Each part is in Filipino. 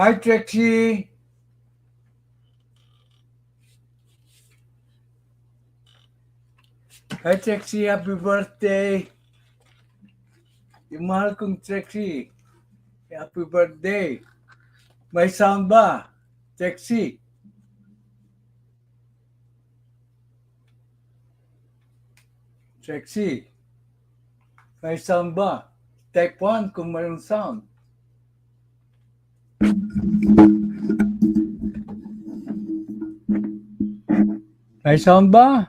Hi, TREXY. Hi, TREXY. Happy birthday. Yung mahal kong TREXY. Happy birthday. May sound ba? TREXY. TREXY. May sound ba? Type 1 kung mayroong sound. May sound ba?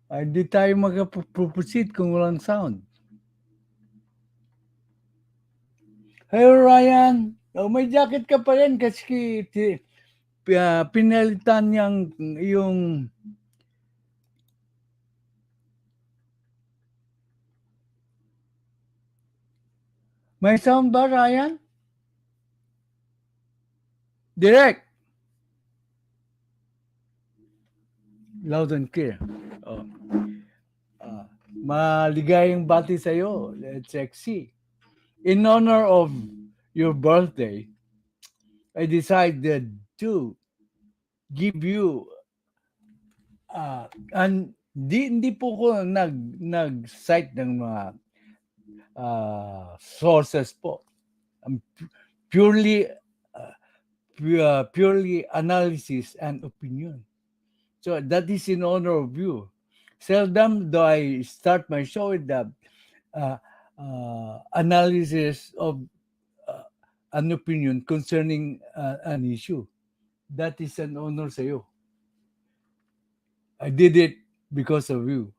Ay, di tayo mag-proceed kung walang sound. Hey, Ryan. Oh, may jacket ka pa rin kasi pinalitan yung may sound ba, Ryan? Direct. Loud and clear. Oh. Maligayang bati sa'yo, TREXY. In honor of your birthday, I decided to give you hindi po ko nag-cite ng mga sources po. Purely analysis and opinion. So that is in honor of you. Seldom do I start my show with the analysis of an opinion concerning an issue. That is an honor sa iyo. I did it because of you.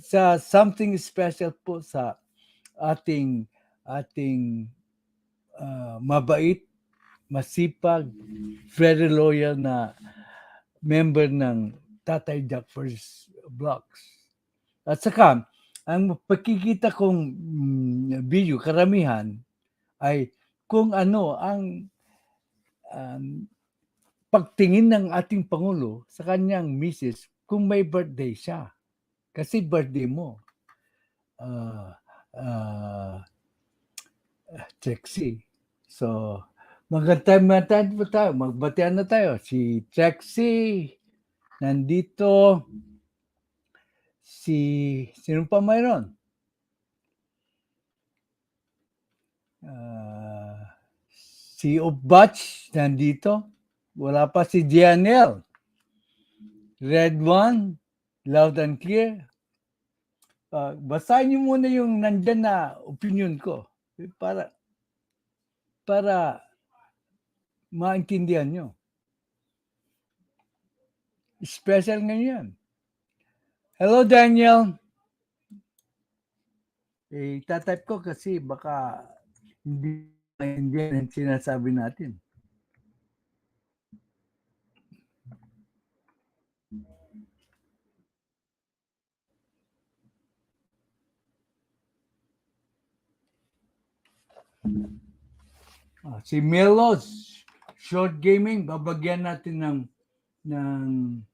Sa something special po sa ating mabait, masipag, very loyal na member ng Tatay Jackferdz vlogs. At saka, ang pagkikita kong video, karamihan, ay kung ano ang pagtingin ng ating Pangulo sa kanyang misis kung may birthday siya. Kasi birthday mo. TREXY. So, magandang po tayo. Magbatian na tayo. Si TREXY, nandito. Sino pa mayroon? Si Obach, nandito. Wala pa si Gianel. Red one, loud and clear. Basahin niyo muna yung nandyan na opinion ko para maintindihan nyo. Special ngayon. Hello, Daniel. Tatype ko kasi baka hindi maintindihan ang sinasabi natin. Si Melos, short gaming, babagyan natin ng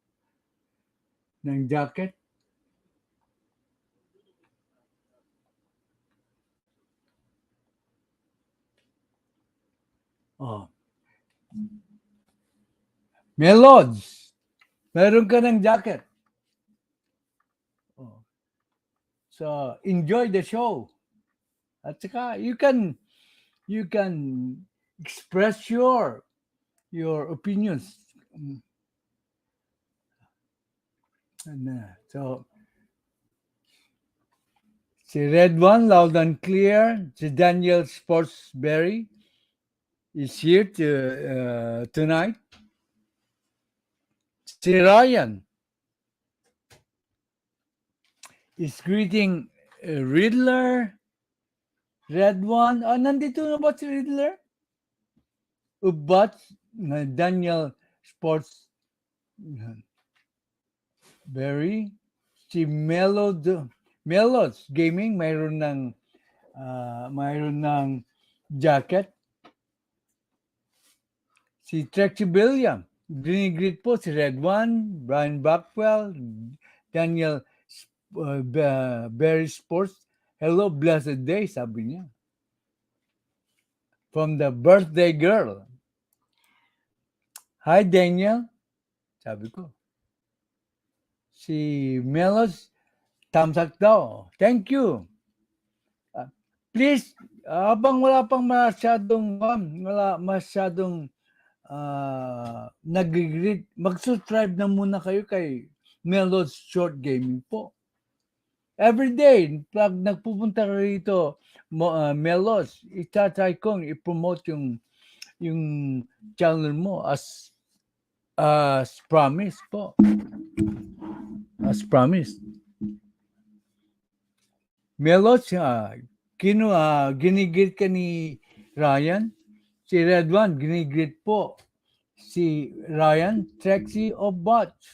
jacket. Melods, meron ka ng jacket. So, enjoy the show. At saka, you can express your opinions. So, si Red One, loud and clear. Si Daniel Sportsberry is here tonight. Si Ryan is greeting Riddler. Red One. Nandito na ba si Riddler? But Daniel Sportsberry. Si Melos Gaming, mayroon ng jacket. Si TREXY William, Green po si Red One, Brian Backwell, Daniel Berry Sports. Hello, blessed day, sabi niya. From the birthday girl. Hi, Daniel. Sabi ko. Si Melos, thumbs up daw. Thank you. Please, habang wala masyadong nag-greet, mag-subscribe na muna kayo kay Melos Short Gaming po. Every day, pag nagpupunta ka rito, Melos, itatry kong i-promote yung channel mo as promised po. As promised. Melos, ginigit ka ni Ryan. Si Red One, ginigit po. Si Ryan, TREXY of Bots.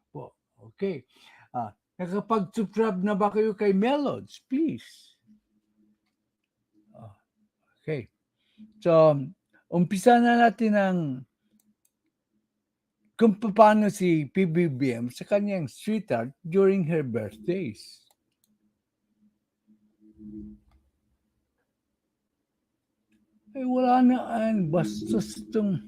Po. Okay. Nakapag-subscribe na ba kayo kay Melods? Please. Okay. So, umpisa na natin ang kung paano si Pbbm sa kanyang sweetheart during her birthdays. Wala na, bastos itong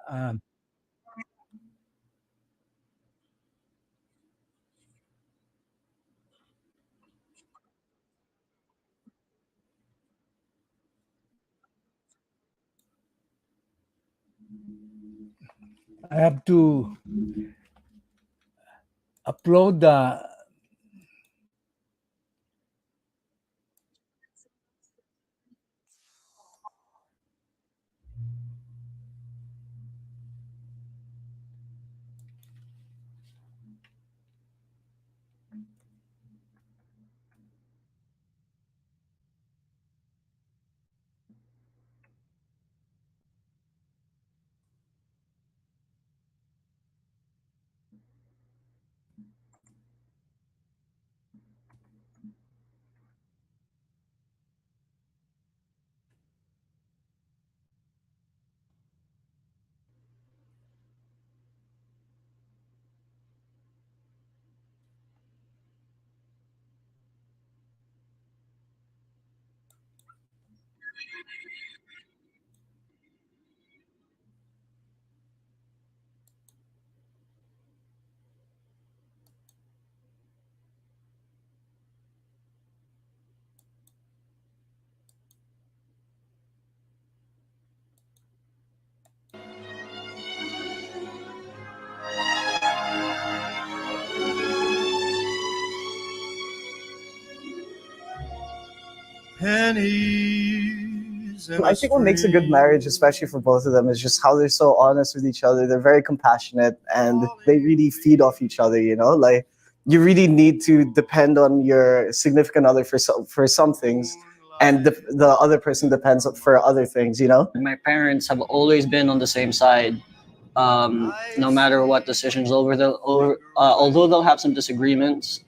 I have to upload the I think what makes a good marriage, especially for both of them, is just how they're so honest with each other. They're very compassionate and they really feed off each other, you know? Like, you really need to depend on your significant other for some things, and the other person depends for other things, you know? My parents have always been on the same side, no matter what decisions although they'll have some disagreements,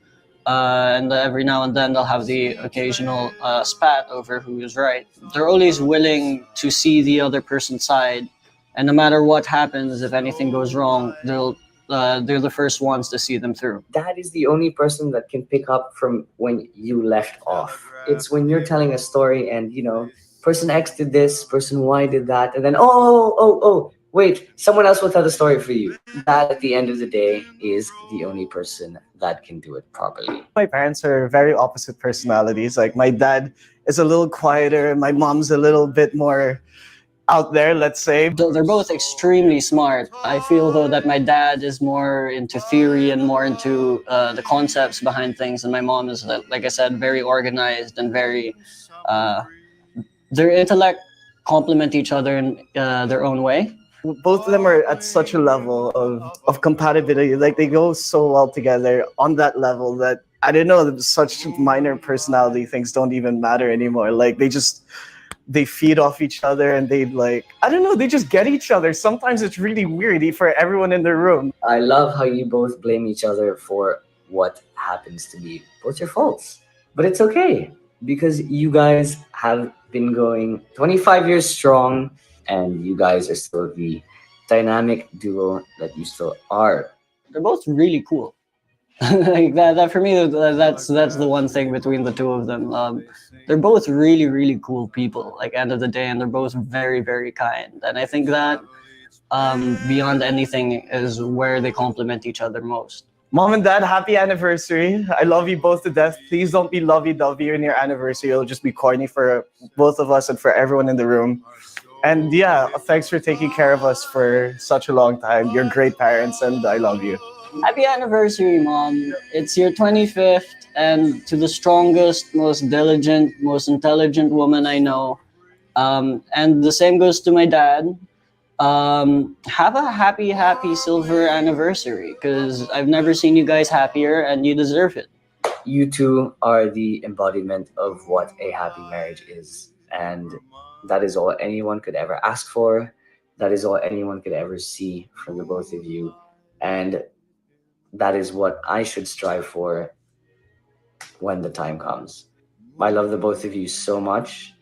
and every now and then they'll have the occasional spat over who is right. They're always willing to see the other person's side, and no matter what happens, if anything goes wrong, they're the first ones to see them through. Dad is the only person that can pick up from when you left off. It's when you're telling a story and, you know, person X did this, person Y did that, and then, wait, someone else will tell the story for you. Dad, at the end of the day, is the only person that can do it properly. My parents are very opposite personalities. Like, my dad is a little quieter, and my mom's a little bit more out there, let's say. So they're both extremely smart. I feel, though, that my dad is more into theory and more into the concepts behind things, and my mom is, like I said, very organized and very... their intellect complement each other in their own way. Both of them are at such a level of compatibility. Like, they go so well together on that level that, I don't know, such minor personality things don't even matter anymore. Like, they just they feed off each other, and they like, I don't know, they just get each other. Sometimes it's really weird for everyone in the room. I love how you both blame each other for what happens to be both your faults. But it's okay because you guys have been going 25 years strong and you guys are still the dynamic duo that you still are. They're both really cool. Like that for me, that's the one thing between the two of them. They're both really, really cool people. Like end of the day, and they're both very, very kind. And I think that beyond anything is where they complement each other most. Mom and Dad, happy anniversary. I love you both to death. Please don't be lovey-dovey on your anniversary. It'll just be corny for both of us and for everyone in the room. And yeah, thanks for taking care of us for such a long time. You're great parents, and I love you. Happy anniversary, Mom. It's your 25th, and to the strongest, most diligent, most intelligent woman I know. And the same goes to my dad. Have a happy silver anniversary, because I've never seen you guys happier, and you deserve it. You two are the embodiment of what a happy marriage is. And that is all anyone could ever ask for. That is all anyone could ever see from the both of you. And that is what I should strive for when the time comes. I love the both of you so much.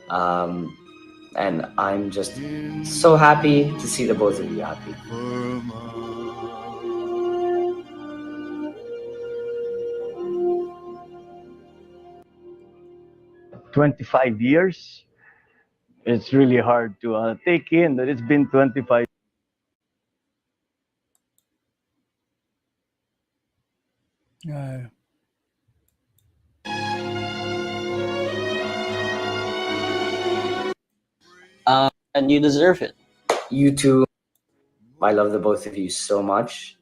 And I'm just so happy to see the both of you happy. 25 years. It's really hard to take in that it's been 25. And you deserve it. You two, I love the both of you so much.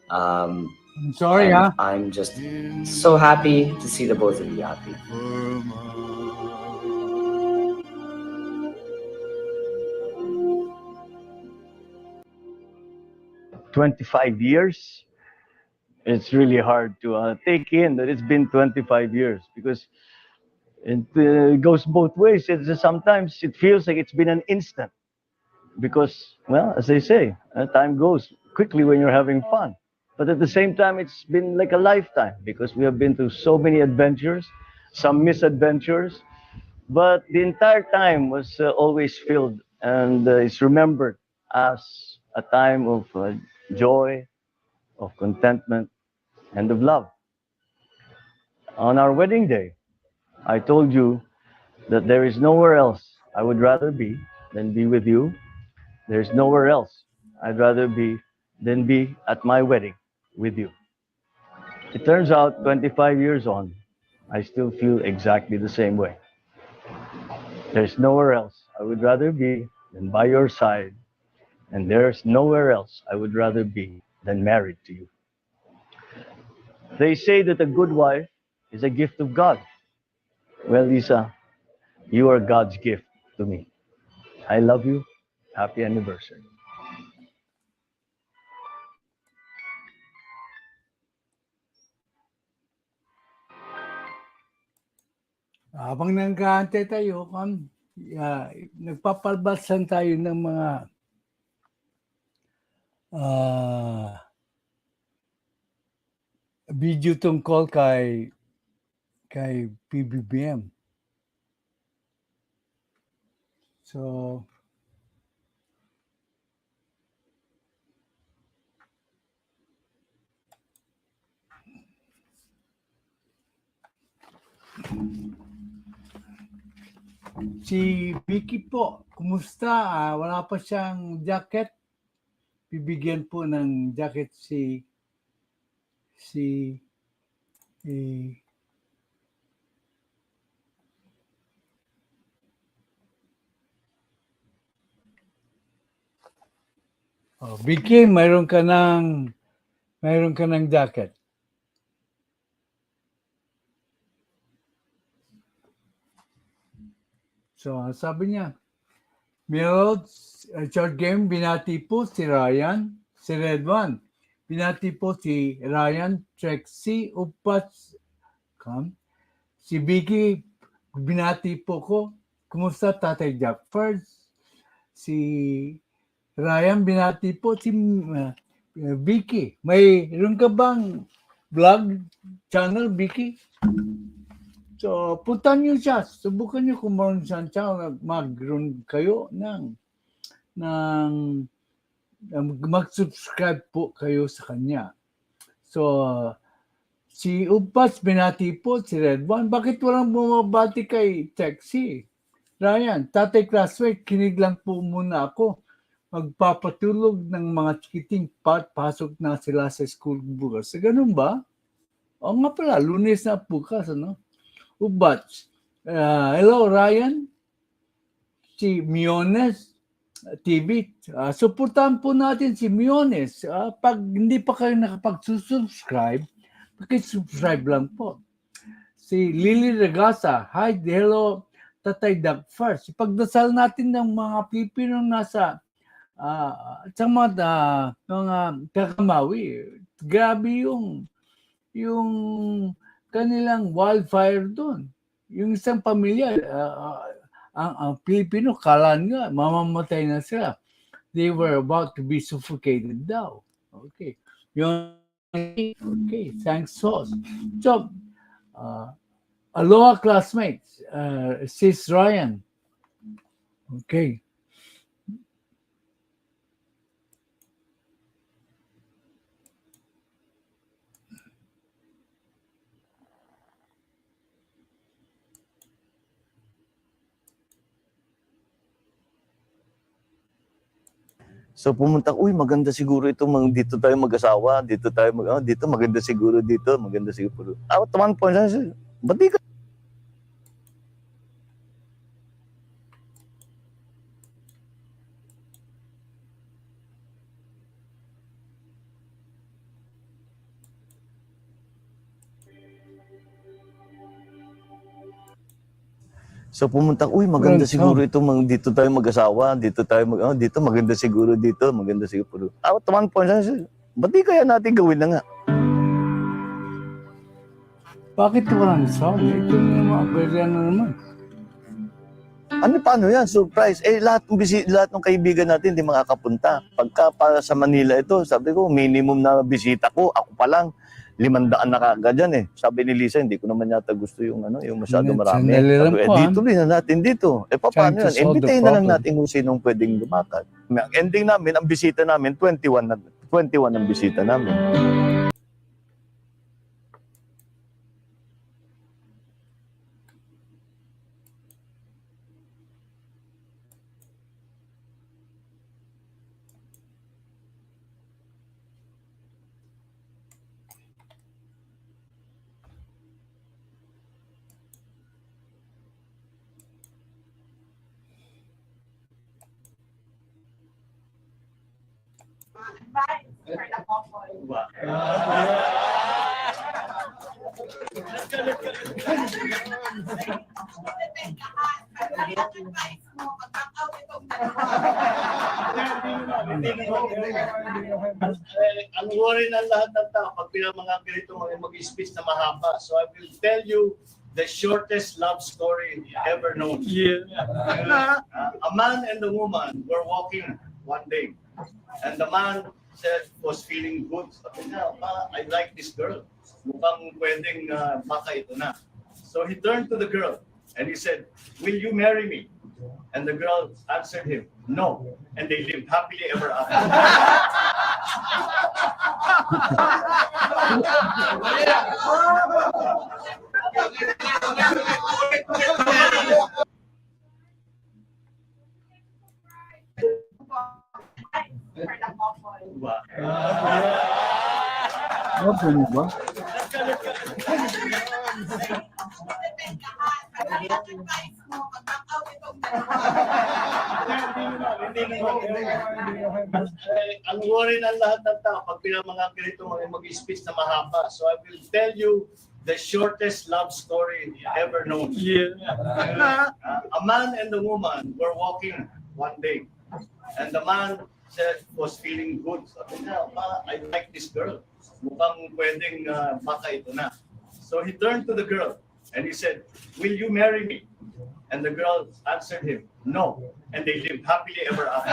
I'm sorry, and huh? I'm just so happy to see the both of you happy. 25 years. It's really hard to take in that it's been 25 years, because it goes both ways. Sometimes it feels like it's been an instant, because, well, as they say, time goes quickly when you're having fun. But at the same time, it's been like a lifetime, because we have been through so many adventures, some misadventures, but the entire time was always filled, and it's remembered as a time of joy, of contentment, and of love. On our wedding day, I told you that there is nowhere else I would rather be than be with you. There's nowhere else I'd rather be than be at my wedding with you. It turns out 25 years on, I still feel exactly the same way. There's nowhere else I would rather be than by your side, and there's nowhere else I would rather be than married to you. They say that a good wife is a gift of God. Well, Lisa, you are God's gift to me. I love you. Happy anniversary. Habang nag-aantay tayo, nagpapalbasan tayo ng mga video tungkol kay Pbbm. So, si Vicky po, kumusta? Wala pa siyang jacket. Bibigyan po ng jacket si Vicky, mayroon ka ng jacket. So, sabi niya, Meron short game, binati po si Ryan, si Red One. Binati po si Ryan, TREXY, Upas, si Vicky, binati po ko. kumusta Tatay Jackferdz? Si Ryan binati po si Vicky. Mayroon ka bang vlog channel, Vicky? So, puntan nyo siya. Subukan nyo kung meron siyang channel. Mag-run kayo mag-subscribe po kayo sa kanya. So, si Upas binati po si Red One. Bakit walang bumabati kay TREXY? Ryan, tatay classmate, kinig lang po muna ako. Magpapatulog ng mga chikiting pasok na sila sa school bukas. Ganun ba? O nga pala, Lunes na bukas, ano? Ubats. Hello, Ryan. Si Miones TV. Suportahan po natin si Miones. Pag hindi pa kayo nakapag-subscribe, pakisubscribe lang po. Si Lily Regasa. Hi, hello, Tatay Jackferdz. Ipagdasal natin ng mga Pilipino nasa sa mga kakamawi. Grabe yung kanilang wildfire doon. Yung isang pamilya, ang Pilipino, kala nga, mamamatay na sila. They were about to be suffocated daw. Okay. Okay, thanks, Sos. So, aloha, classmates. Sis Ryan. Okay. So pumunta, uy, maganda siguro itong dito tayo mag-asawa, dito tayo dito maganda siguro dito, maganda siguro. At one point, ba't di ka? So pumunta, uy, maganda siguro itong dito tayo mag-asawa, dito tayo dito maganda siguro dito, maganda siguro. At one point, ba't di kaya natin gawin na nga? Bakit walang sound? Ito naman, pwede na naman. Paano yan? Surprise. Lahat ng kaibigan natin hindi makakapunta. Pagka para sa Manila ito, sabi ko, minimum na bisita ko, ako pa lang, 500 na kagad yan eh. Sabi ni Lisa, hindi ko naman yata gusto yung masyado marami. Sabi, dito rin na natin dito. Paano yan? Imbitahin na lang natin kung sinong pwedeng lumakad. Ending namin, ang bisita namin, 21 ang bisita namin. Ang worry ng lahat ng tao pag mga ganito mag-speech na mahaba. So I will tell you the shortest love story ever known. Yeah. A man and a woman were walking one day, and the man was feeling good. Sabi niya, I like this girl. Mukhang pwedeng baka ito na. So he turned to the girl and he said, "Will you marry me?" And the girl answered him, "No." And they lived happily ever after. Ano ba? Ang worry ng lahat ng tao pag mga ganito mag-speech na mahaba. So I will tell you the shortest love story ever known. Yeah. A man and a woman were walking one day, and the man was feeling good. Sabi niya, I like this girl. Mukhang pwedeng baka ito na. So he turned to the girl and he said, "Will you marry me?" And the girl answered him, no. And they lived happily ever after.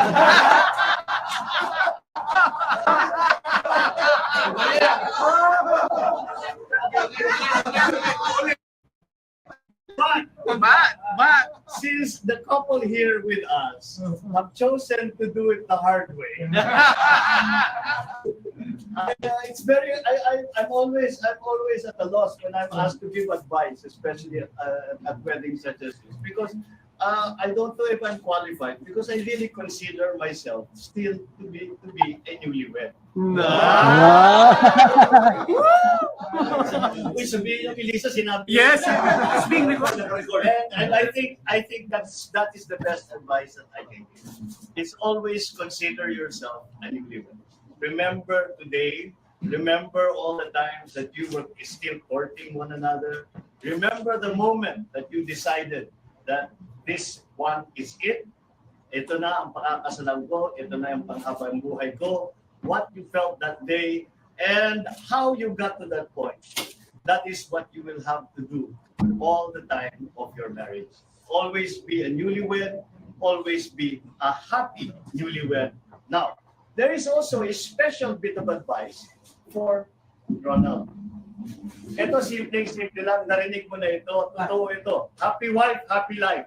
But since the couple here with us have chosen to do it the hard way, I'm always at a loss when I'm asked to give advice, especially at weddings such as this, because I don't know if I'm qualified, because I really consider myself still to be a newlywed. Uy, sabihin yung Elisa, sinabi. Yes, it's being recorded. And I think that is the best advice that I can give. It's always consider yourself a newlywed. Remember today. Remember all the times that you were still courting one another. Remember the moment that you decided that this one is it. Ito na ang pakakasalan ko. Ito na yung panghabang buhay ko. What you felt that day and how you got to that point. That is what you will have to do all the time of your marriage. Always be a newlywed. Always be a happy newlywed. Now, there is also a special bit of advice for Ronald. Ito, simple lang. Narinig mo na ito. Totoo ito. Happy wife, happy life.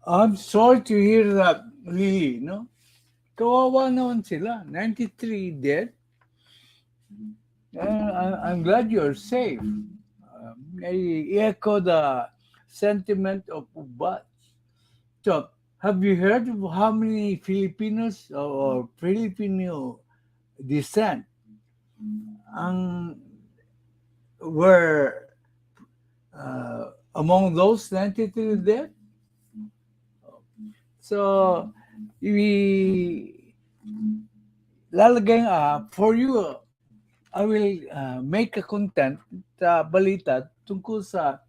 I'm sorry to hear that, Lily, no? Kawawa naman sila. 93 dead. I'm glad you're safe. I echo the sentiment of Ubat. So, have you heard of how many Filipinos or Filipino descent were among those 93 dead? So, lalagay for you, I will make a content balita tungkol sa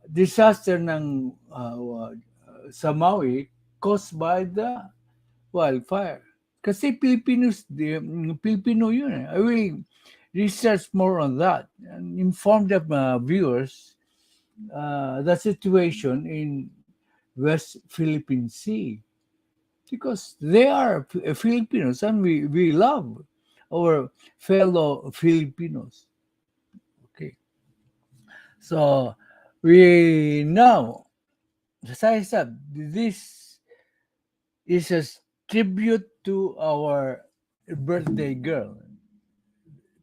disaster ng sa Maui caused by the wildfire. Kasi Filipino yun. I will research more on that and inform the viewers the situation in West Philippine Sea, because they are Filipinos and we love our fellow Filipinos. Okay. So we now, as I said, this is a tribute to our birthday girl.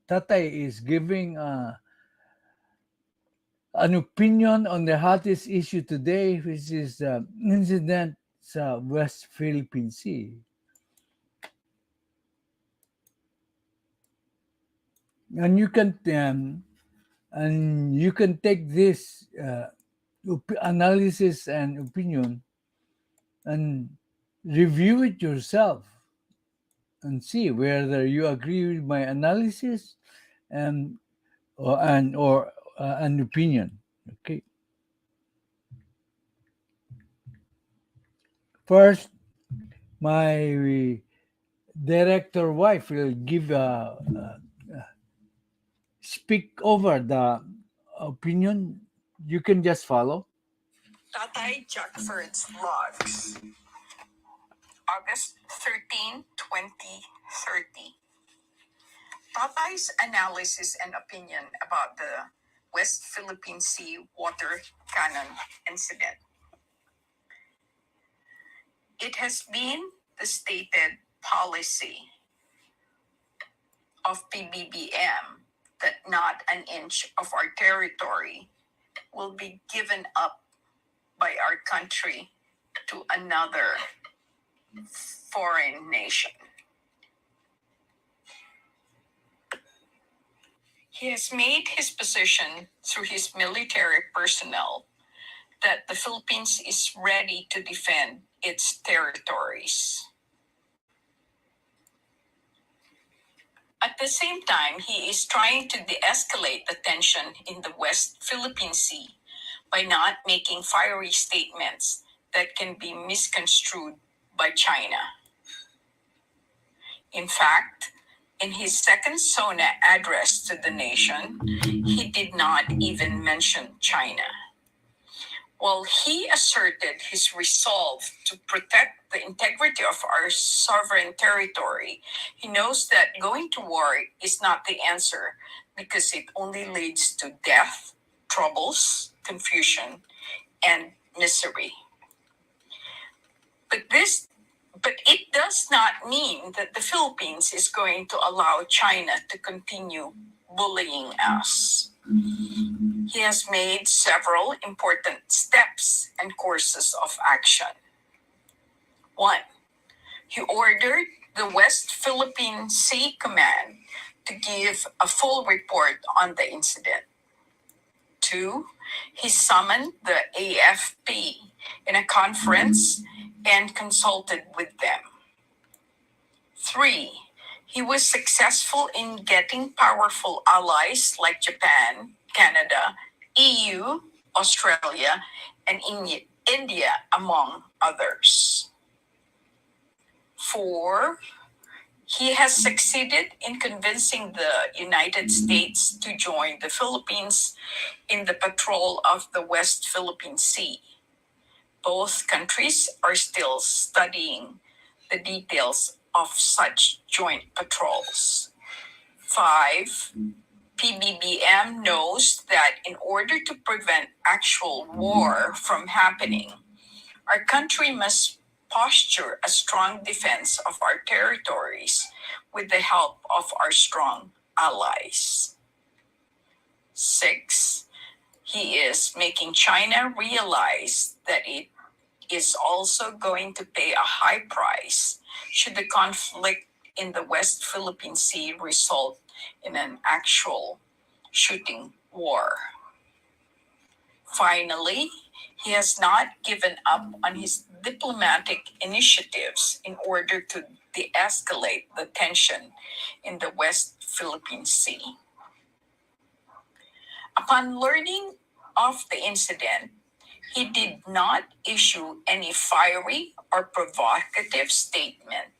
Tatay is giving an opinion on the hottest issue today, which is the incident sa West Philippine Sea. And you can take this analysis and opinion and review it yourself and see whether you agree with my analysis or an opinion. Okay. First, my director wife will give speak over the opinion. You can just follow. Tatay Jackferdz logs. August 13, 2030. Tatay's analysis and opinion about the West Philippine Sea water cannon incident. It has been the stated policy of Pbbm that not an inch of our territory will be given up by our country to another foreign nation. He has made his position through his military personnel that the Philippines is ready to defend its territories. At the same time, he is trying to de-escalate the tension in the West Philippine Sea by not making fiery statements that can be misconstrued by China. In fact, In his second SONA address to the nation, he did not even mention China. While he asserted his resolve to protect the integrity of our sovereign territory, he knows that going to war is not the answer because it only leads to death, troubles, confusion, and misery. But it does not mean that the Philippines is going to allow China to continue bullying us. He has made several important steps and courses of action. 1. He ordered the West Philippine Sea Command to give a full report on the incident. 2. He summoned the AFP in a conference and consulted with them. 3. He was successful in getting powerful allies like Japan, Canada, EU, Australia, and India, among others. 4. He has succeeded in convincing the United States to join the Philippines in the patrol of the West Philippine Sea. Both countries are still studying the details of such joint patrols. 5. Pbbm knows that in order to prevent actual war from happening, our country must posture a strong defense of our territories with the help of our strong allies. 6. He is making China realize that it is also going to pay a high price should the conflict in the West Philippine Sea result in an actual shooting war. Finally, he has not given up on his diplomatic initiatives in order to de-escalate the tension in the West Philippine Sea. Upon learning of the incident, he did not issue any fiery or provocative statement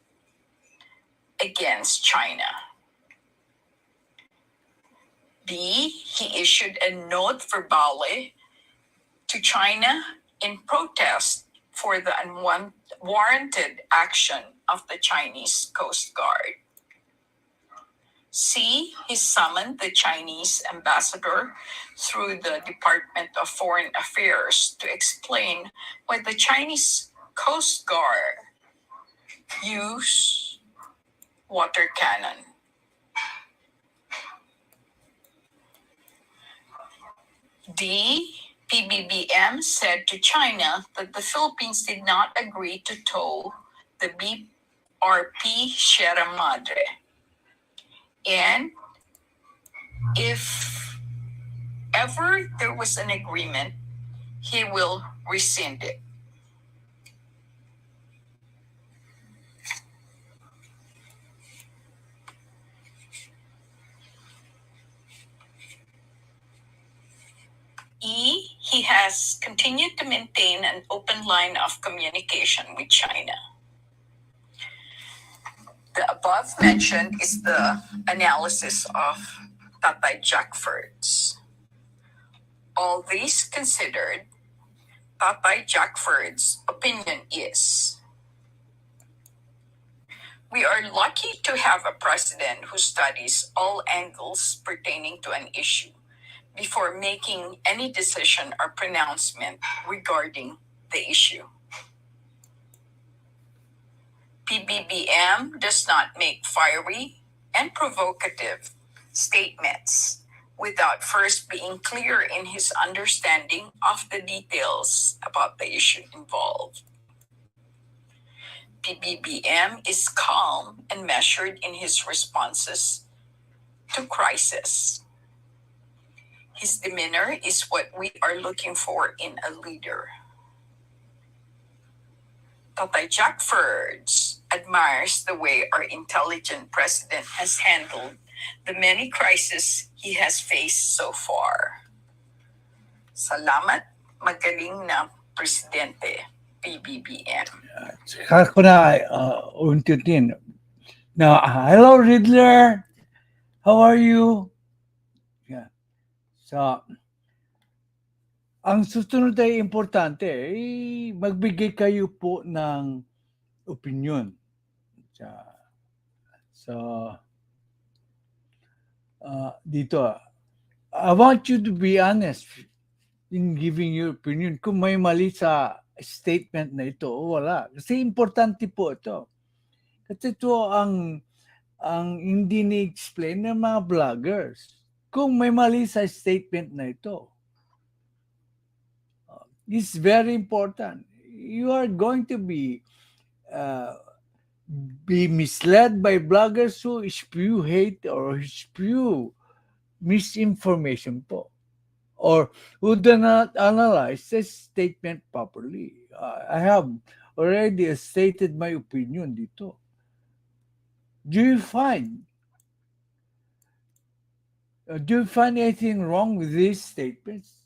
against China. B. He issued a note verbale to China in protest for the unwarranted action of the Chinese Coast Guard. C. He summoned the Chinese ambassador through the Department of Foreign Affairs to explain why the Chinese Coast Guard used water cannon. D. Pbbm said to China that the Philippines did not agree to tow the BRP Sierra Madre. And if ever there was an agreement, he will rescind it. E. He has continued to maintain an open line of communication with China. The above mentioned is the analysis of Tatay Jackferdz. All these considered, Tatay Jackferd's opinion is: we are lucky to have a president who studies all angles pertaining to an issue before making any decision or pronouncement regarding the issue. Pbbm does not make fiery and provocative statements without first being clear in his understanding of the details about the issue involved. Pbbm is calm and measured in his responses to crisis. His demeanor is what we are looking for in a leader. Tatay Jackferdz admires the way our intelligent president has handled the many crises he has faced so far. Salamat, magaling na Presidente, Pbbm. Saka ko na unti-unti Now, hello Riddler. How are you? Yeah. So, ang susunod ay importante, magbigay kayo po ng opinion. So, dito, I want you to be honest in giving your opinion. Kung may mali sa statement na ito o wala. Kasi importante po ito. Kasi ito ang hindi ni-explain ng mga vloggers. Kung may mali sa statement na ito, it's very important. You are going to be misled by bloggers who spew hate or spew misinformation po, or who do not analyze the statement properly. I have already stated my opinion dito. Do you find anything wrong with these statements?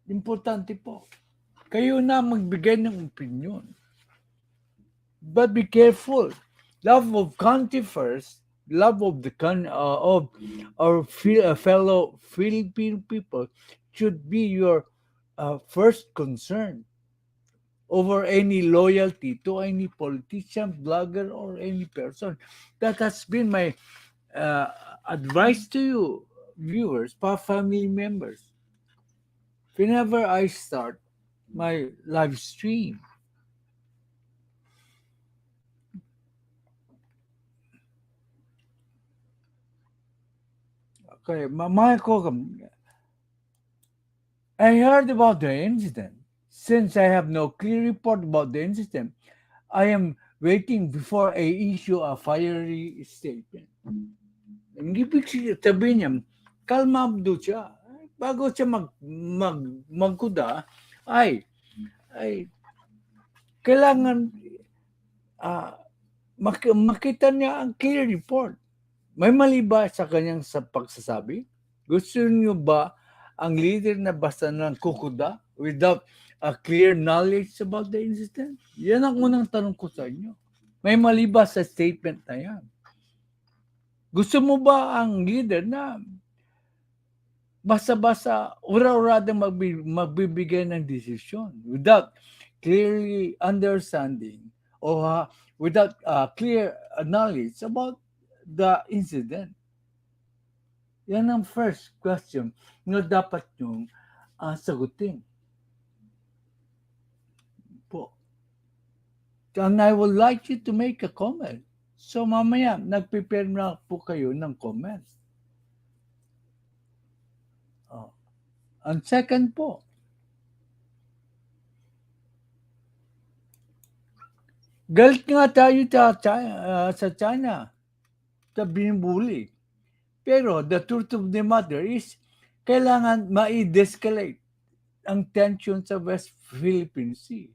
Importante po. Kayo na magbigay ng opinion. But be careful. Love of country first, love of the of our fellow Filipino people should be your first concern over any loyalty to any politician, blogger, or any person. That has been my advice to you, viewers, family members. Whenever I start my live stream, okay, I heard about the incident. Since I have no clear report about the incident, I am waiting before I issue a fiery statement. Ang ibig sabihin niya, kalmado siya. Bago siya magkuda, ay kailangan makita niya ang clear report. May mali ba sa kanyang pagsasabi? Gusto niyo ba ang leader na basta ng kukuda without a clear knowledge about the incident? Yan ang unang tanong ko sa inyo. May mali ba sa statement na yan? Gusto mo ba ang leader na basta-basta ura-uradang magbibigay ng desisyon without clearly understanding or without clear knowledge about the incident? Yan ang first question na dapat nyong sagutin. Po. And I would like you to make a comment. So mamaya, nag-prepare na po kayo ng comments. Ang second po, galit nga tayo sa China, sa binubuli. Pero the truth of the matter is, kailangan ma-de-escalate ang tension sa West Philippine Sea.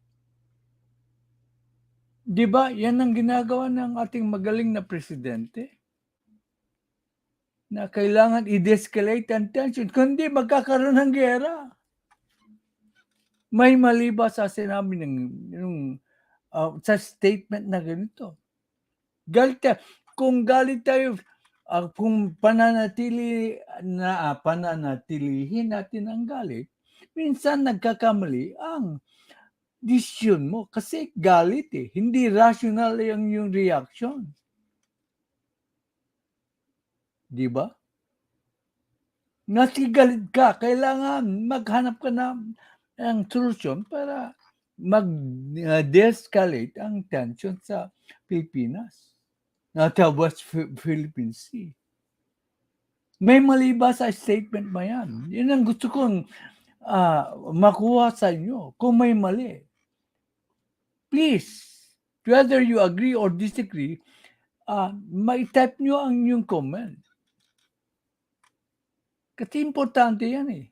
Di ba? Yan ang ginagawa ng ating magaling na presidente. Na kailangan i-de-escalate ang tension. Kundi magkakaroon ng gera. May mali ba sa sinabi sa statement na ganito? Galit tayo. Kung galit tayo, kung pananatilihin natin ang galit, minsan nagkakamali ang decision mo kasi galit eh. Hindi rational yung reaction. Di ba? Nasigalit ka, kailangan maghanap ka ng solusyon para mag-de-escalate ang tension sa Pilipinas. Sa West Philippine Sea. May mali ba sa statement mo yan? Yan ang gusto kong makuha sa inyo. Kung may mali, please, whether you agree or disagree, ma-type nyo ang inyong comment. Kasi importante yan eh.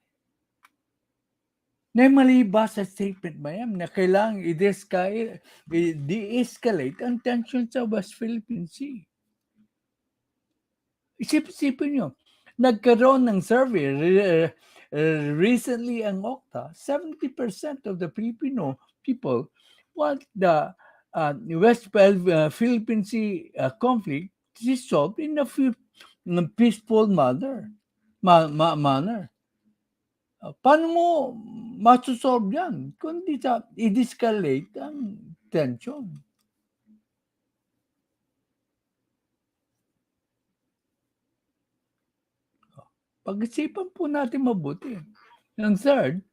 May mali ba sa statement ba yan na kailangan i-de-escalate ang tension sa West Philippine Sea? Isip-isipin nyo, nagkaroon ng survey recently ang OCTA, 70% of the Filipino people want the West Philippine Sea conflict is solved in a peaceful manner. Paano mo masosolve yan? Kundi sa i-escalate ang tension. Pag-isipan po natin mabuti. And third,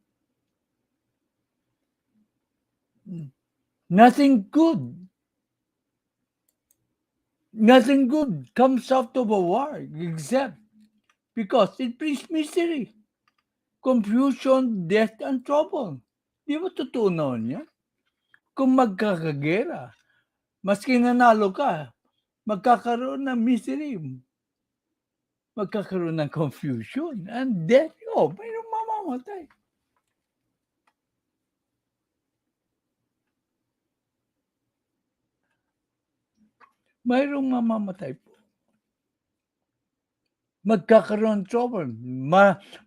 nothing good comes out of a war except because it brings misery, confusion, death, and trouble. Di ba totoo naman yan? Kung magkakagera, maski nanalo ka, magkakaroon ng misery, magkakaroon ng confusion, and death, mayroong mamamatay. Mayroong mamamatay po. Magkakaroon ng trouble,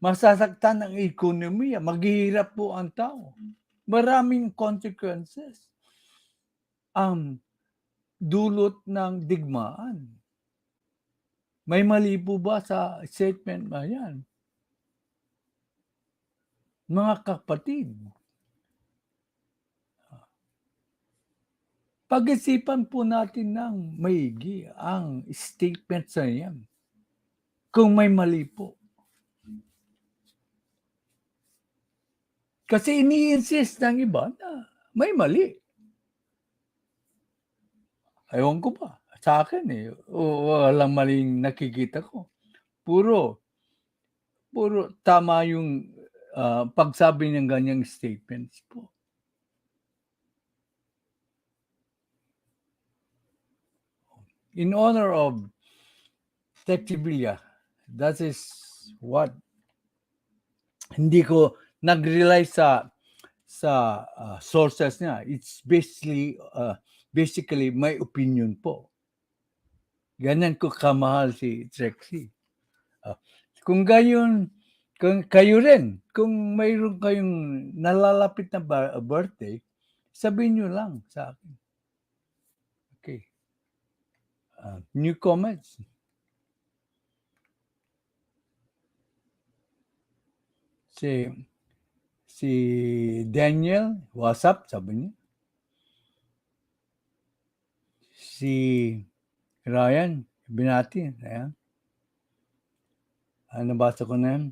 masasaktan ang ekonomiya, maghihirap po ang tao. Maraming consequences ang dulot ng digmaan. May mali po ba sa statement na yan? Mga kapatid, pag-isipan po natin ng maigi ang statement sa yan. Kung may mali po. Kasi ini-insist ng iba na may mali. Ewan ko ba? Sa akin walang maling nakikita ko. Puro tama yung pagsabi ng ganyang statements po. In honor of TREXY, that is what hindi ko nag-rely sa sources niya. It's basically my opinion po. Ganyan ko kamahal si TREXY. Kung gayon, kung kayo rin, kung mayroon kayong nalalapit na birthday, sabihin nyo lang sa akin. Okay. New comments. Si Daniel, what's up, sabi niya. Si Ryan, binati. Ayan. Nabasa ko na yan.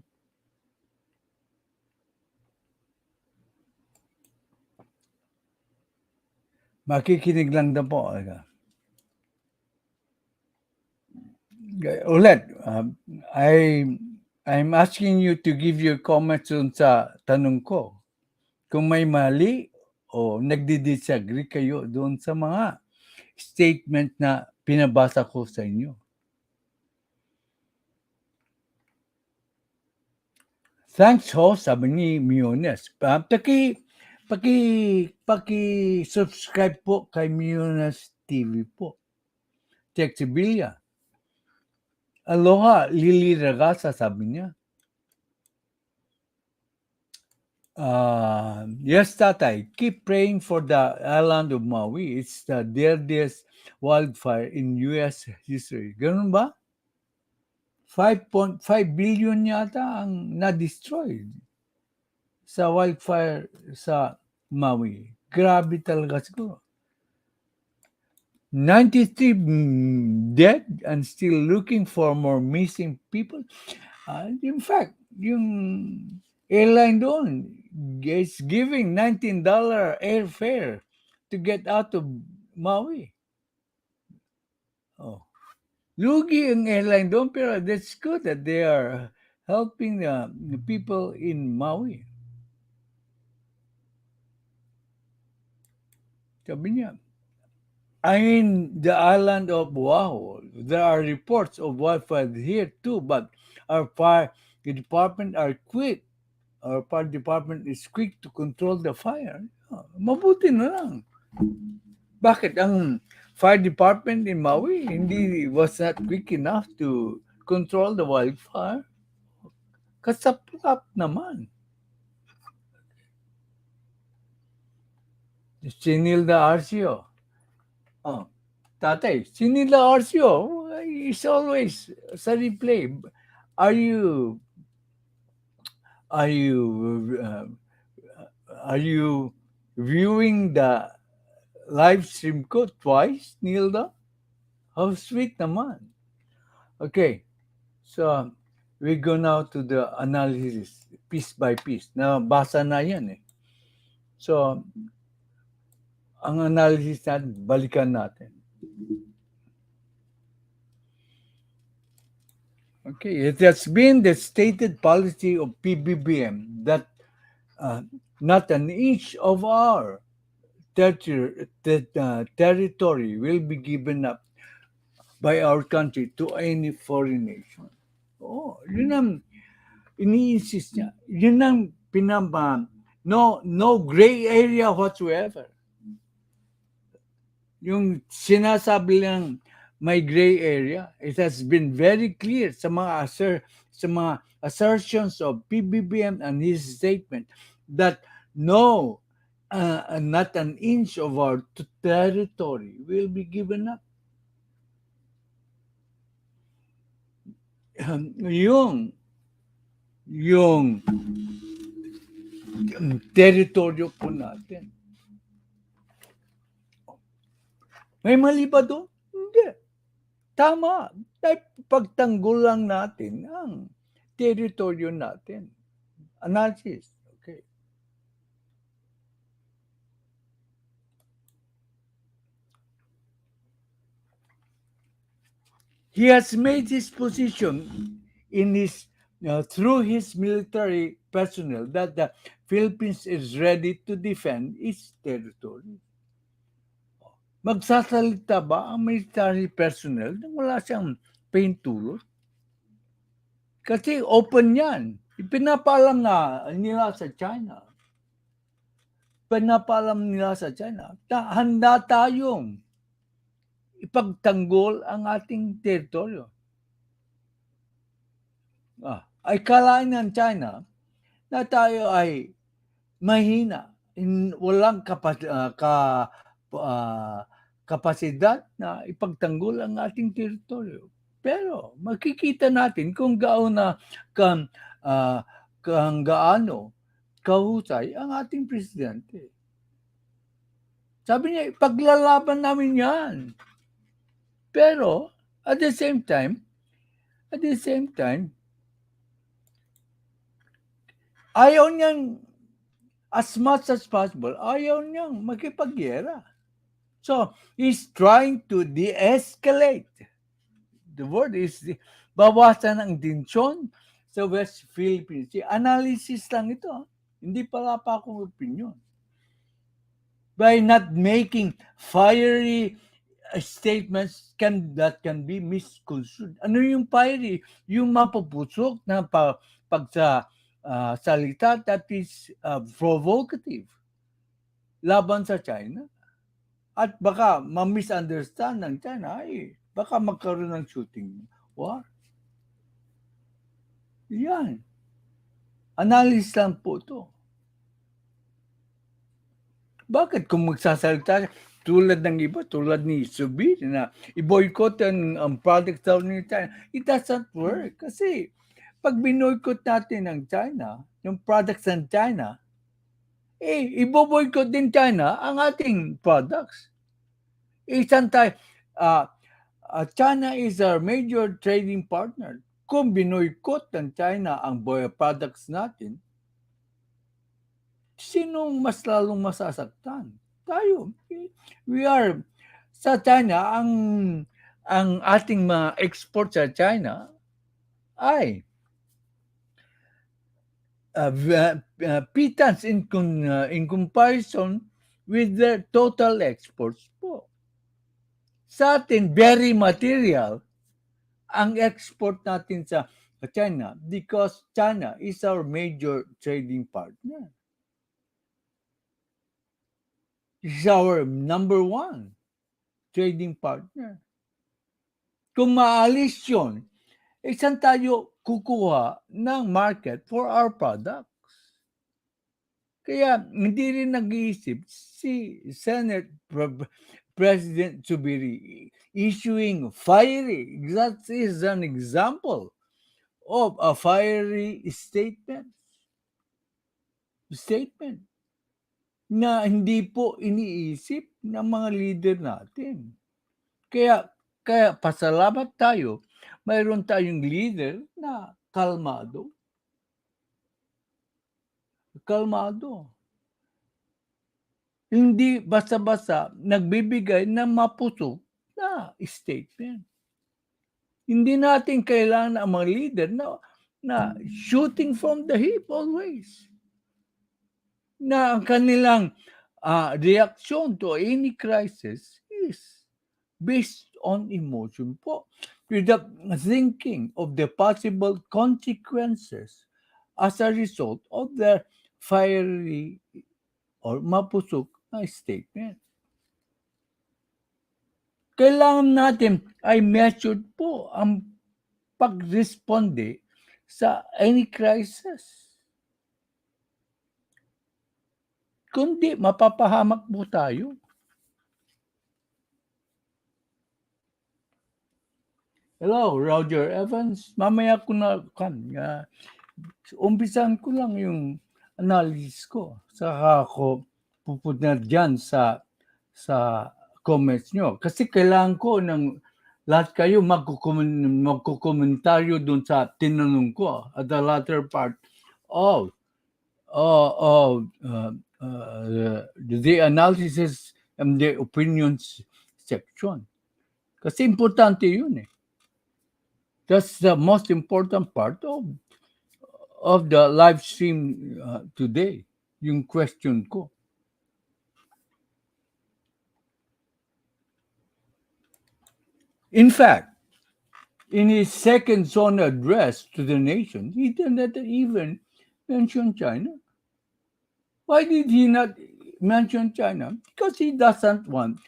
Makikinig lang daw po. Ulit, I'm asking you to give your comments dun sa tanong ko. Kung may mali o nagdi-disagree kayo doon sa mga statement na pinabasa ko sa inyo. Thanks, host, sabi ni Miones. Paki-subscribe po kay Miones TV po. TREXY. Aloha, Lili Ragasa, sabi niya. Yes, Tatay, keep praying for the island of Maui. It's the deadliest wildfire in U.S. history. Ganun ba? 5.5 billion yata ang na-destroy sa wildfire sa Maui. Grabe talaga siguro. 93 dead and still looking for more missing people. In fact, yung airline doon is giving $19 airfare to get out of Maui. Lugi ang airline doon, pero that's good that they are helping the people in Maui. Sabi niya, in the island of Oahu, there are reports of wildfire here too, but our fire department are quick. Our fire department is quick to control the fire. Mabuti na lang. Bakit ang fire department in Maui was not quick enough to control the wildfire? Kasap-sap naman. Chinilda Arcio, Oh, Tatay, si Nila Arcio is always sa replay. Are you are you uh, are you viewing the live stream ko twice, Nilda? How sweet naman. Okay, so we go now to the analysis piece by piece. Nabasa na yan eh. So, ang analysis natin, balikan natin. Okay, it has been the stated policy of Pbbm that not an inch of our territory will be given up by our country to any foreign nation. Oh, yun ang ini-insist niya. Yun ang no gray area whatsoever. Yung sinasabi lang may gray area, it has been very clear sa mga assertions of Pbbm and his statement that no, not an inch of our territory will be given up. Yung teritoryo po natin. May mali ba doon? Hindi. Tama. Pagtanggol lang natin ang teritoryo natin. Analysis. Okay. He has made his position in his through his military personnel that the Philippines is ready to defend its territory. Magsasalita ba ang military personnel nang wala siyang paintulot? Kasi open yan. Ipinapaalam na nila sa China. Handa tayong ipagtanggol ang ating teritoryo. Ay kalain ng China na tayo ay mahina, walang kapasidad na ipagtanggol ang ating teritoryo. Pero makikita natin kung gaano kahusay ang ating presidente. Sabi niya, ipaglalaban namin yan. Pero at the same time, ayaw niyang, as much as possible, ayaw niyang makipagyera. So, he's trying to de-escalate. The word is, bawasan ang tensyon sa West Philippines. Analysis lang ito. Hindi pala pa akong opinion. By not making fiery statements that can be misconstrued. Ano yung fiery? Yung mapupusok na salita that is provocative laban sa China. At baka ma-misunderstand ng China, baka magkaroon ng shooting war. Yan. Analysis lang po ito. Bakit kung magsasalita tulad ng iba, tulad ni Subi, na i-boycott ang product daw ni China, it doesn't work. Kasi pag binoycott natin ng China, yung products ng China, i-boycott din China ang ating products. China is our major trading partner. Kung binoycott ng China ang products natin, sinong mas lalong masasaktan? Tayo. We are sa China, ang ating mga export sa China ay pittance in comparison with their total exports po. Sa atin, very material ang export natin sa China because China is our major trading partner. Is our number one trading partner. Kung maalis yun, saan tayo kukuha ng market for our products? Kaya hindi rin nag-iisip si President Zubiri issuing fiery, that is an example of a fiery statement na hindi po iniisip ng mga leader natin. Kaya pasalamat tayo, mayroon tayong leader na kalmado. Hindi basta-basta nagbibigay ng mapusok na statement. Hindi natin kailangan ang mga leader na shooting from the hip always. Na ang kanilang reaction to any crisis is based on emotion po, without thinking of the possible consequences as a result of their fiery or mapusok na statement. Kailangan natin ay measured po ang pag-responde sa any crisis. Kundi mapapahamak po tayo. Hello, Roger Evans. Mamaya ko na umpisan ko lang yung analysis ko. Saka ako pupunta dyan sa comments nyo. Kasi kailangan ko ng lahat kayo magkukomentaryo dun sa tinanong ko at the latter part of the analysis and the opinions section. Kasi importante yun eh. That's the most important part of the live stream today, yung question ko. In fact, in his second zone address to the nation, he did not even mention China. Why did he not mention China? Because he doesn't want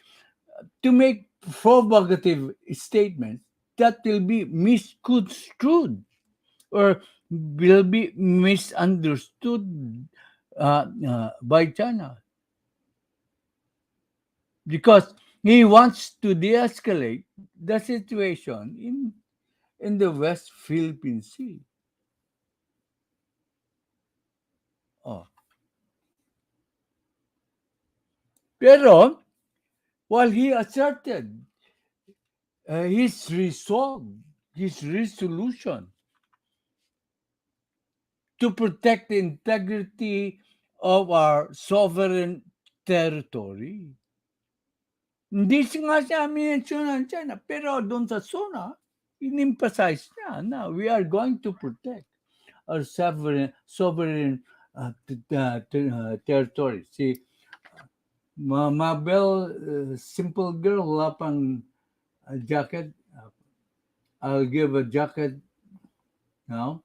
to make provocative statements that will be misconstrued or will be misunderstood by China. Because he wants to de-escalate the situation in the West Philippine Sea. Pero, while he asserted his resolution to protect the integrity of our sovereign territory, hindi nga siya mention ng China, pero doon sa zona, in-emphasize niya na we are going to protect our sovereign territory. Si Mabel, simple girl, wala pang jacket. I'll give a jacket now.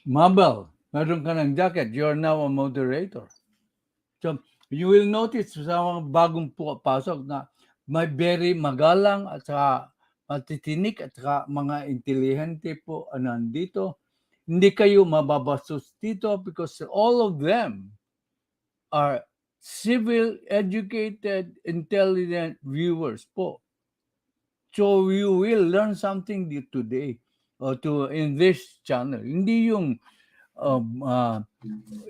Mabel, meron ka ng jacket. You're now a moderator. So, you will notice sa mga bagong pasok na may very magalang at saka matitinik at saka mga intelihente po nandito. Hindi kayo mababastos dito because all of them are civil, educated, intelligent viewers po. So you will learn something today in this channel. Hindi yung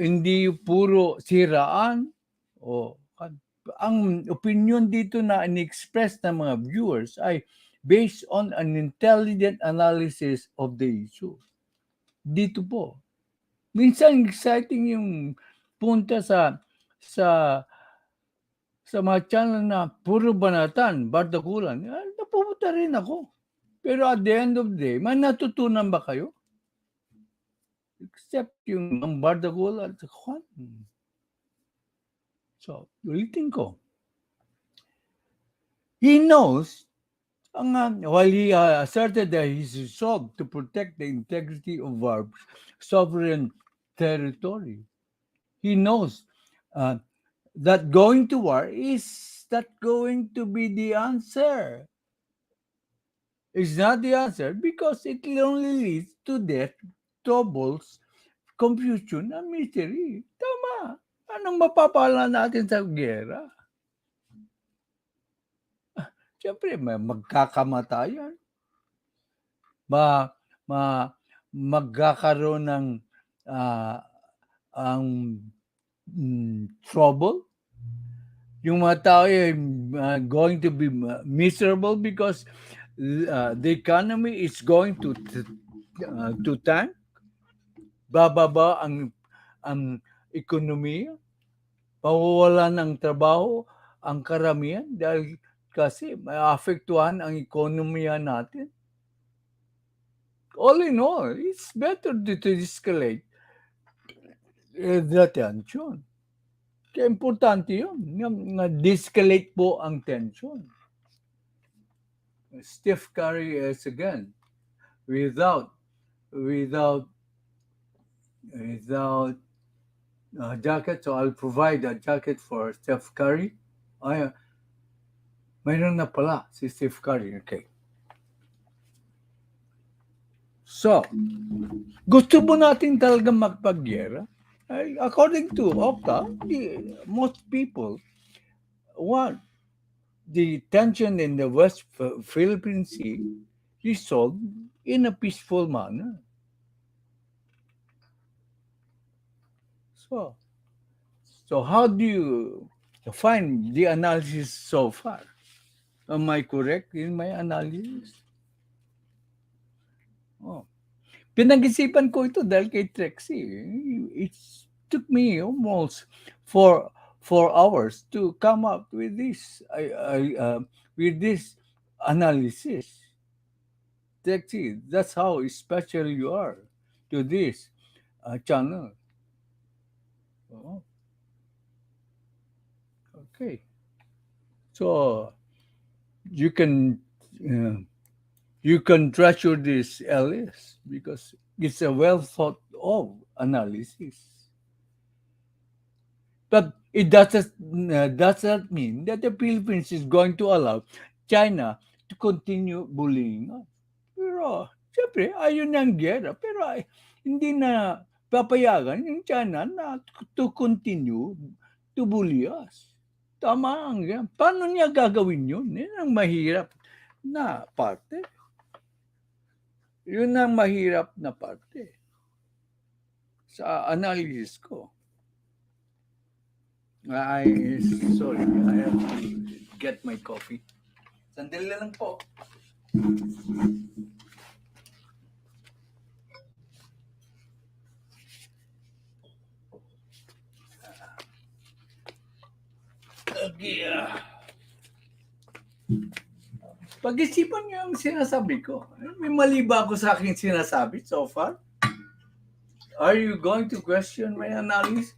hindi puro siraan ang opinion dito na in-express ng mga viewers ay based on an intelligent analysis of the issue. Dito po. Minsan exciting yung punta sa mga channel na puro banatan, bardagulan. Napupunta rin ako. Pero at the end of the day, may natutunan ba kayo? Except yung bardagulan at kwan. So, ulitin ko. He knows, while he asserted that he's resolved to protect the integrity of our sovereign territory, he knows that going to war is not going to be the answer. It's not the answer because it only leads to death, troubles, confusion and misery. Tama. Anong mapapala natin sa gera? Siyempre, may magkakamatayan. Magkakaroon ng trouble. Yung mga tao ay going to be miserable because the economy is going to tank. Bababa ang ekonomiya. Mawawala ng trabaho ang karamihan dahil kasi maapektuhan ang ekonomiya natin. All in all, it's better to escalate the tension. Kaya importante yun. De-escalate po ang tension. Steph Curry is again, without jacket, so I'll provide a jacket for Steph Curry. Mayroon na pala si Steph Curry. Okay. So, gusto mo natin talaga magpagyera? According to Opta, most people want the tension in the West Philippine Sea resolved in a peaceful manner. So how do you find the analysis so far? Am I correct in my analysis? Pinag-isipan ko ito dahil kay TREXY. It took me almost 4 hours to come up with this analysis. TREXY, that's how special you are to this channel. Okay. So you can treasure this, Alice, because it's a well thought of analysis. But it does not mean that the Philippines is going to allow China to continue bullying us. Pero, siyempre, ayun ang gera. Pero hindi na papayagan yung China na to continue to bully us. Tama ang yan. Paano niya gagawin yun? Yan ang mahirap na parte. Yun ang mahirap na parte sa analysis ko. Sorry, I have to get my coffee. Sandali lang po. Okay. Pag-isipan niyo ang sinasabi ko. May mali ba ako sa aking sinasabi so far? Are you going to question my analysis?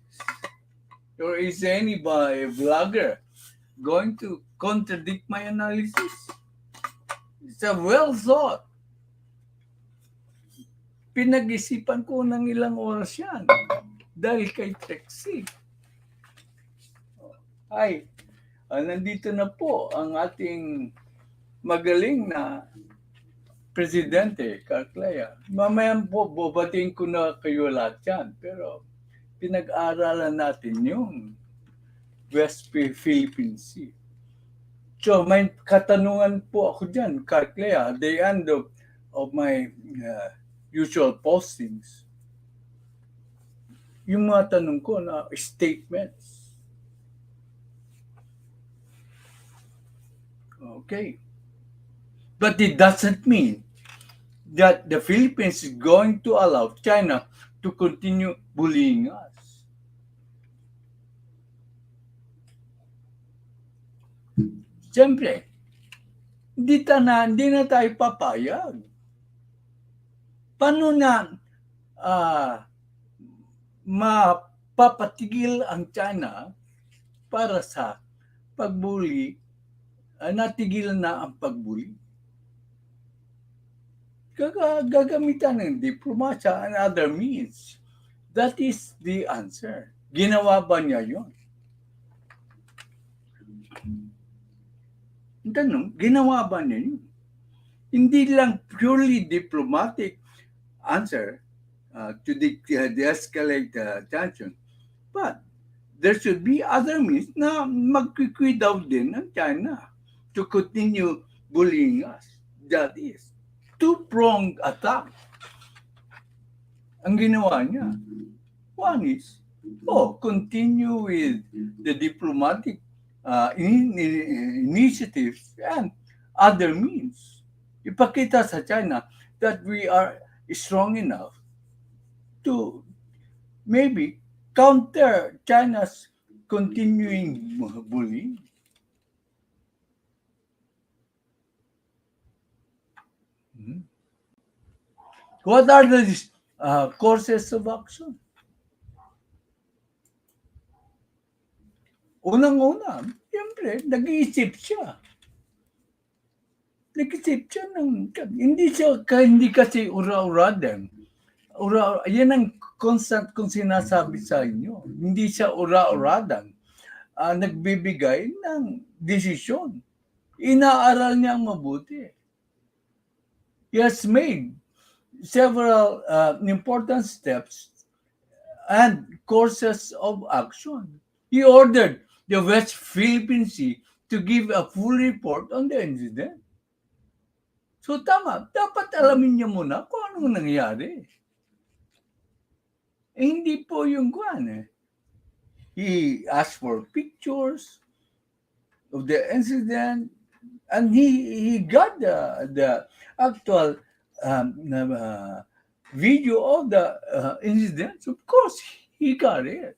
Or is anybody, a vlogger, going to contradict my analysis? It's a well thought. Pinag-isipan ko ng ilang oras yan dahil kay TREXY. Ay, nandito na po ang ating magaling na presidente, Carclea. Mamaya po, bubatiin ko na kayo lahat yan. Pero pinag-aaralan natin yung West Philippine Sea. So may katanungan po ako dyan, Carclea, at the end of my usual postings. Yung mga tanong ko na statements. Okay. But it doesn't mean that the Philippines is going to allow China to continue bullying us. Siyempre, hindi na tayo papayag. Paano na mapapatigil ang China para sa pagbuli, natigilan na ang pagbuli? Gagamitan ng diplomasya and other means. That is the answer. Ginawa ba niya yun? Tanong, ginawa ba niya yun? Hindi lang purely diplomatic answer, to de-escalate tension. But there should be other means na mag-quit out din ng China to continue bullying us. That is two-pronged attack. Ang ginawa niya. One is, continue with the diplomatic initiatives and other means. Ipakita sa China that we are strong enough to maybe counter China's continuing bullying. What are the courses of action? Unang-una, siyempre, nag-iisip siya. Nag-isip siya hindi kasi ura-uradan. Yan ang constant kong sinasabi sa inyo. Hindi siya ura-uradan. Nagbibigay ng desisyon. Inaaral niya ang mabuti. He has made several important steps and courses of action. He ordered the West Philippine Sea to give a full report on the incident. So tama, dapat alamin niya muna kung anong nangyari. Hindi po yung kuwan. He asked for pictures of the incident and he got the actual video of the incident. Of course, he got it.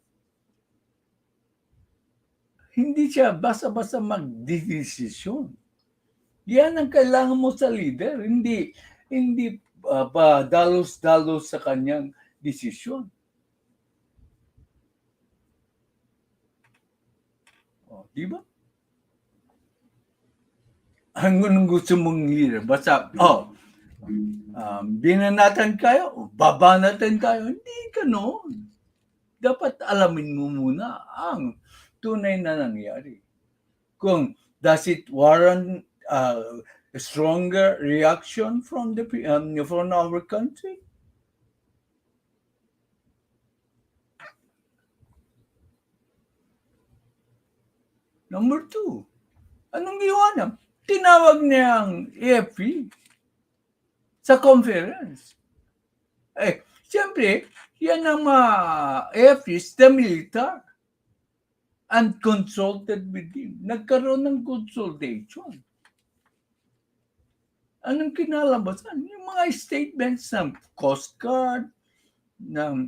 Hindi siya basta-basta mag-desisyon. Yan ang kailangan mo sa leader. Hindi pa dalos-dalos sa kanyang desisyon. Di ba? Anong gusto mong leader? Basta, binanatan kayo, babanatan kayo. Hindi ganoon. Dapat alamin mo muna ang tunay na nangyari. Kung does it warrant a stronger reaction from our country? Number 2, anong ginawa niya? Tinawag niya ang AFP sa conference. Siyempre, yan ang AFP, the military, and consulted with him. Nagkaroon ng consultation. Anong kinalabasan? Yung mga statements ng Coast Guard, ng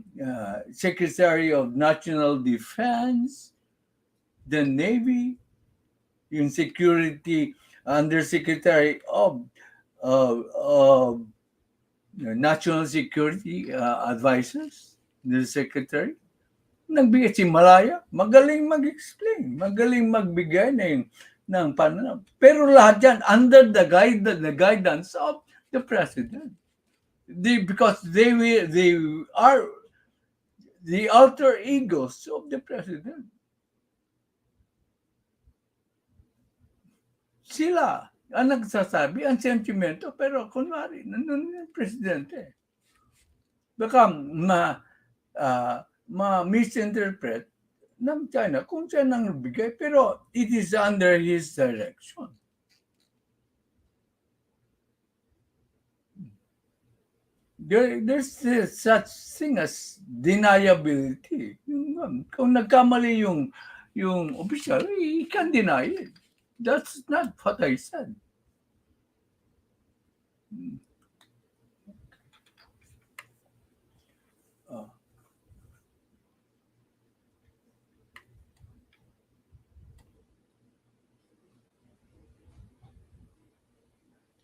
Secretary of National Defense, the Navy, yung Security Undersecretary of National Security Advisors, the Secretary. Nagbigay si Malaya, magaling mag-explain, magaling magbigay ng pananaw. Pero lahat yan under the guidance of the President. Because they are the alter egos of the President. Sila ang nagsasabi, ang sentimento, pero kunwari, nandun yung Presidente. Baka ma-misinterpret ng China kung siya nang nagbigay, pero it is under his direction. There's such thing as deniability. Kung nagkamali yung official, he can deny it. That's not what I said.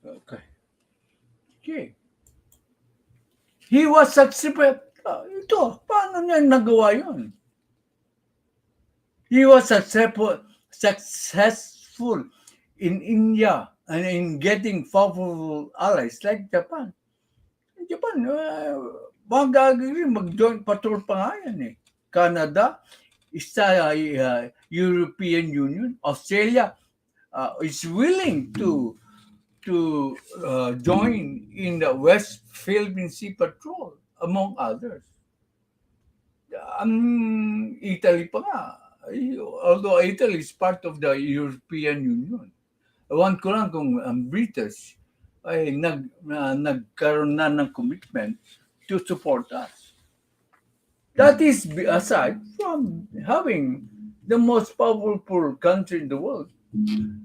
Okay. He was successful. Ito, paano niya nagawa yun? He was successful in India and in getting powerful allies like Japan. Japan, mag-joint patrol pa nga yan eh. Canada, European Union, Australia is willing to join in the West Philippine Sea Patrol among others. Italy pa nga, although Italy is part of the European Union, ewan ko lang kung ang British ay nagkaroon na ng commitment to support us. That is aside from having the most powerful country in the world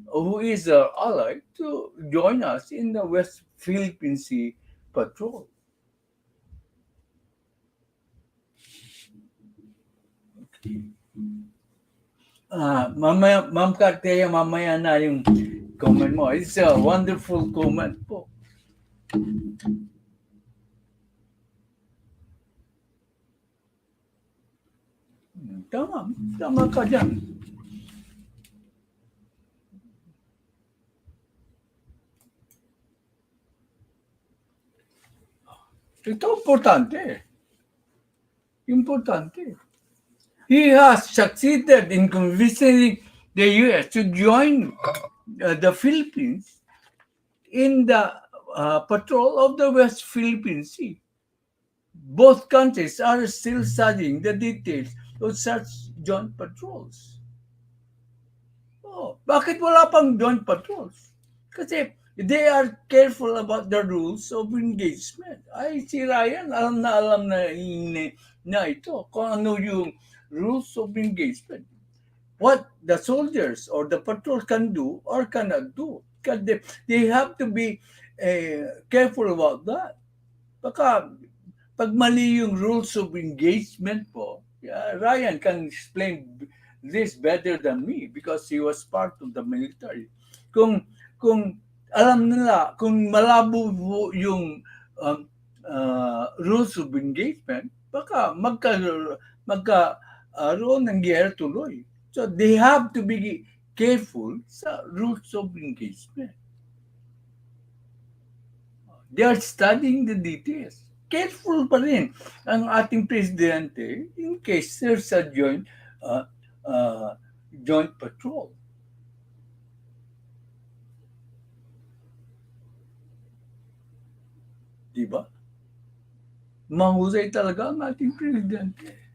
who is our ally to join us in the West Philippine Sea Patrol. Mamaya, Ma'am Cartea, mamaya na yung comment mo. It's a wonderful comment po. Tama ka dyan. Ito importante. Importante. He has succeeded in convincing the U.S. to join the Philippines in the patrol of the West Philippine Sea. Both countries are still studying the details of such joint patrols. Oh, bakit wala pang joint patrols? Kasi they are careful about the rules of engagement. Ay, si Ryan, alam na ito kung ano yung rules of engagement. What the soldiers or the patrol can do or cannot do. Because they have to be careful about that. Baka pag mali yung rules of engagement po, Ryan can explain this better than me because he was part of the military. Kung alam nila, kung malabo yung rules of engagement, baka magkaroon ng giyera tuloy. So they have to be careful sa rules of engagement. They are studying the details. Careful pa rin ang ating presidente in case there's a joint patrol. Diba? Mahusay talaga ang ating presidente.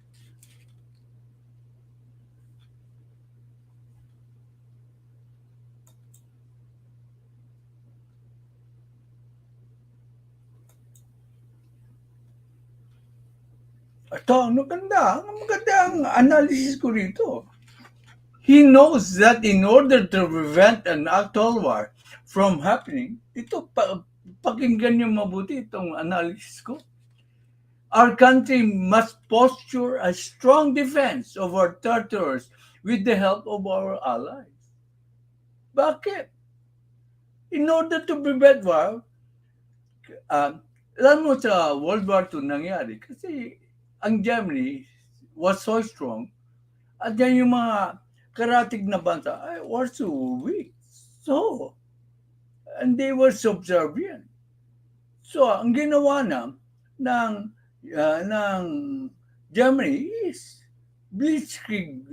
Ito, magandang analysis ko rito. He knows that in order to prevent an actual war from happening, ito, pakinggan niyo mabuti itong analysis ko. Our country must posture a strong defense of our territories with the help of our allies. Bakit? In order to prevent war, alam mo sa World War II nangyari kasi ang Germany was so strong at yan yung mga karatig na bansa were so weak. So, and they were subservient. So, ang ginawa ng Germany is Blitzkrieg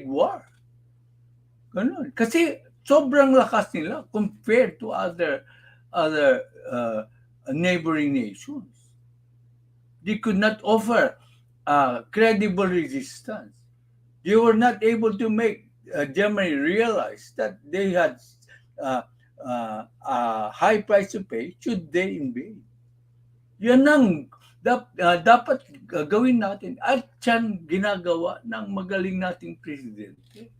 war. Ganun. Kasi sobrang lakas nila compared to other neighboring nations. They could not offer credible resistance. They were not able to make Germany realize that they had a high price to pay should they invade. Yan ang dapat gawin natin at yan ginagawa ng magaling nating presidente.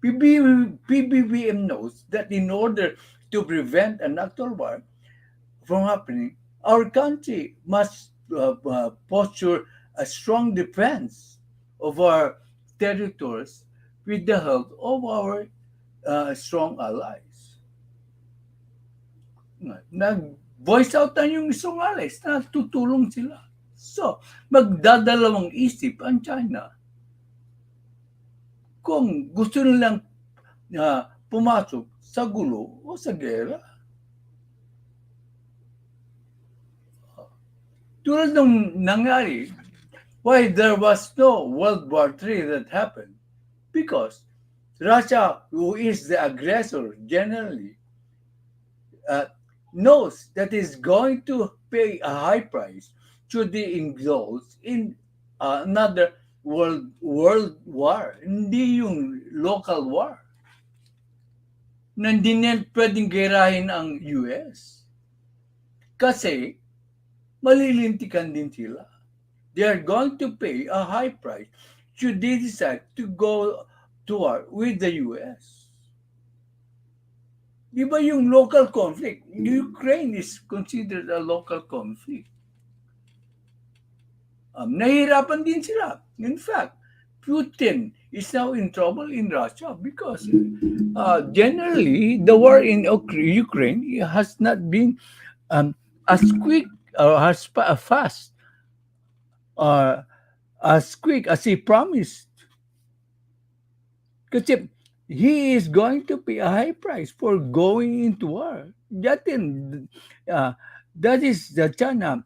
Pbbm knows that in order to prevent an actual war from happening, our country must posture a strong defense of our territories with the help of our strong allies. Nag-voice out na yung strong allies na tutulong sila. So, magdadalawang isip ang China kung gusto nilang pumasok sa gulo o sa gera. Tulad nung nangyari, why there was no World War III that happened? Because Russia, who is the aggressor generally, knows that is going to pay a high price should they indulge in another world war, hindi yung local war. Na hindi nila pwedeng gerahin ang US. Kasi malilintikan din sila. They are going to pay a high price should they decide to go to war with the US. Di ba yung local conflict? Ukraine is considered a local conflict. Nahihirapan din sila. In fact, Putin is now in trouble in Russia because generally the war in Ukraine has not been as quick or as fast or as quick as he promised. Kasi he is going to pay a high price for going into war. That is the China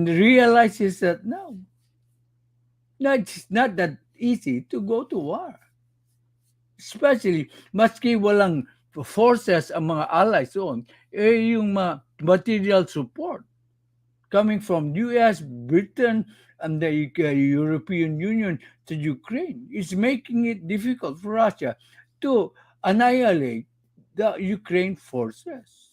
realizes that now. It's not that easy to go to war. Especially, maski walang forces ang mga allies doon, yung material support coming from US, Britain, and the European Union to Ukraine is making it difficult for Russia to annihilate the Ukraine forces.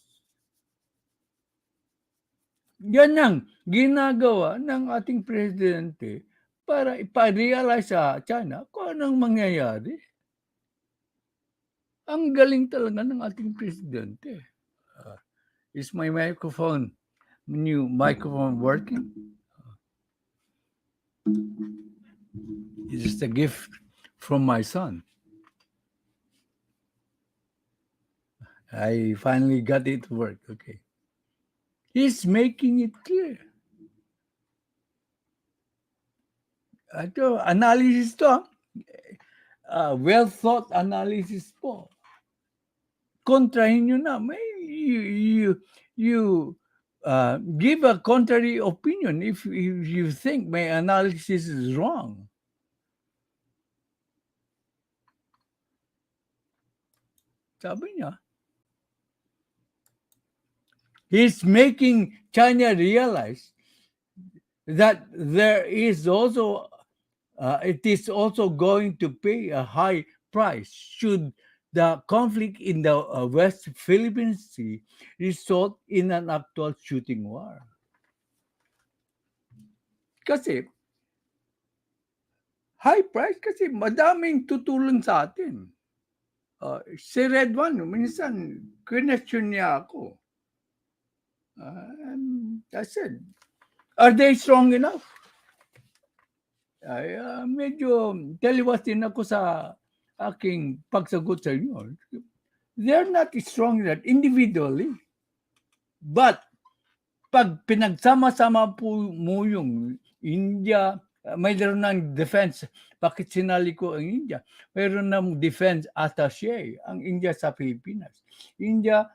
Yan ang ginagawa ng ating presidente para ipa-realize sa China kung anong mangyayari. Ang galing talaga ng ating presidente. Is my new microphone working? It is a gift from my son. I finally got it to work. Okay. He's making it clear. Ito, analysis to. Well-thought analysis po. Kontrahin nyo na. You give a contrary opinion if you think my analysis is wrong. Sabi niya, he's making China realize that there is also, it is also going to pay a high price should the conflict in the West Philippine Sea result in an actual shooting war. Kasi, high price kasi madaming tutulong sa atin. Si Red One, minsan, question niya ako. I said, are they strong enough? Medyo taliwas din ako sa aking pagsagot sa inyo. They're not strong enough individually. But, pag pinagsama-sama po mo yung India, mayroon ng defense. Bakit sinali ko ang India? Mayroon ng defense attaché ang India sa Pilipinas. India,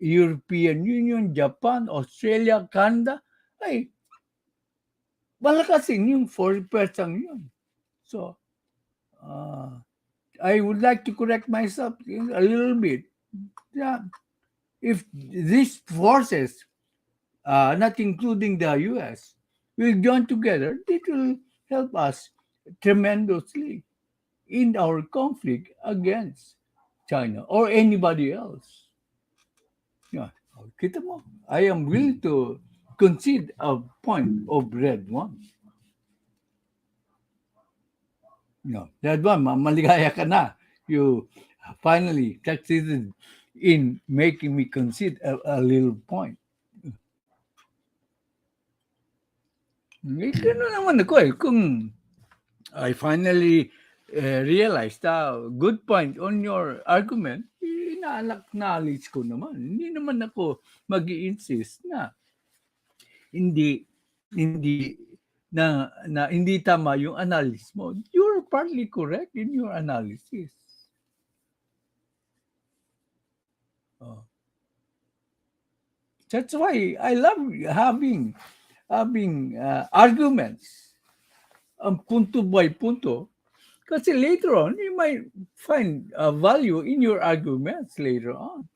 European Union, Japan, Australia, Canada, ay malakasin yung 40% yun. So, I would like to correct myself a little bit. Yeah. If these forces, not including the US, will join together, it will help us tremendously in our conflict against China or anybody else. Yeah. Kita mo, I am willing to concede a point of Red One. No, Red One, maligaya ka na. You finally succeeded in making me concede a little point. Gano'n naman ako kung I finally realized good point on your argument, ina-acknowledge ko naman. Hindi naman ako mag-i-insist na hindi tama yung analysis mo. You're partly correct in your analysis. That's why I love having arguments, punto by punto, kasi later on you might find value in your arguments later on.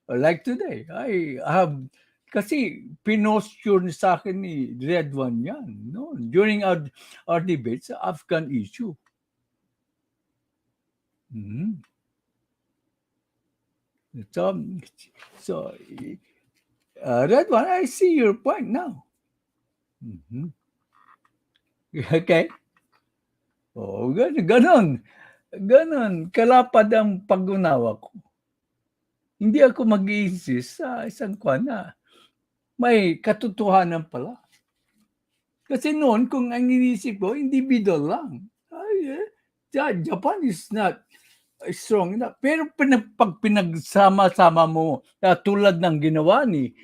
Like today, I have, kasi pinost yun sa akin ni Red One yan, no? During our debates, Afghan issue. Mhm. So, Red One, I see your point now. Mhm. Okay? Oh, ganon. Kalapad ang pag-unawa ko. Hindi ako mag-i-insist sa isang kwan na may katotohanan pala. Kasi noon, kung ang inisip ko, individual lang. Japan is not strong enough. Pero pag pinagsama-sama mo, tulad ng ginawa ni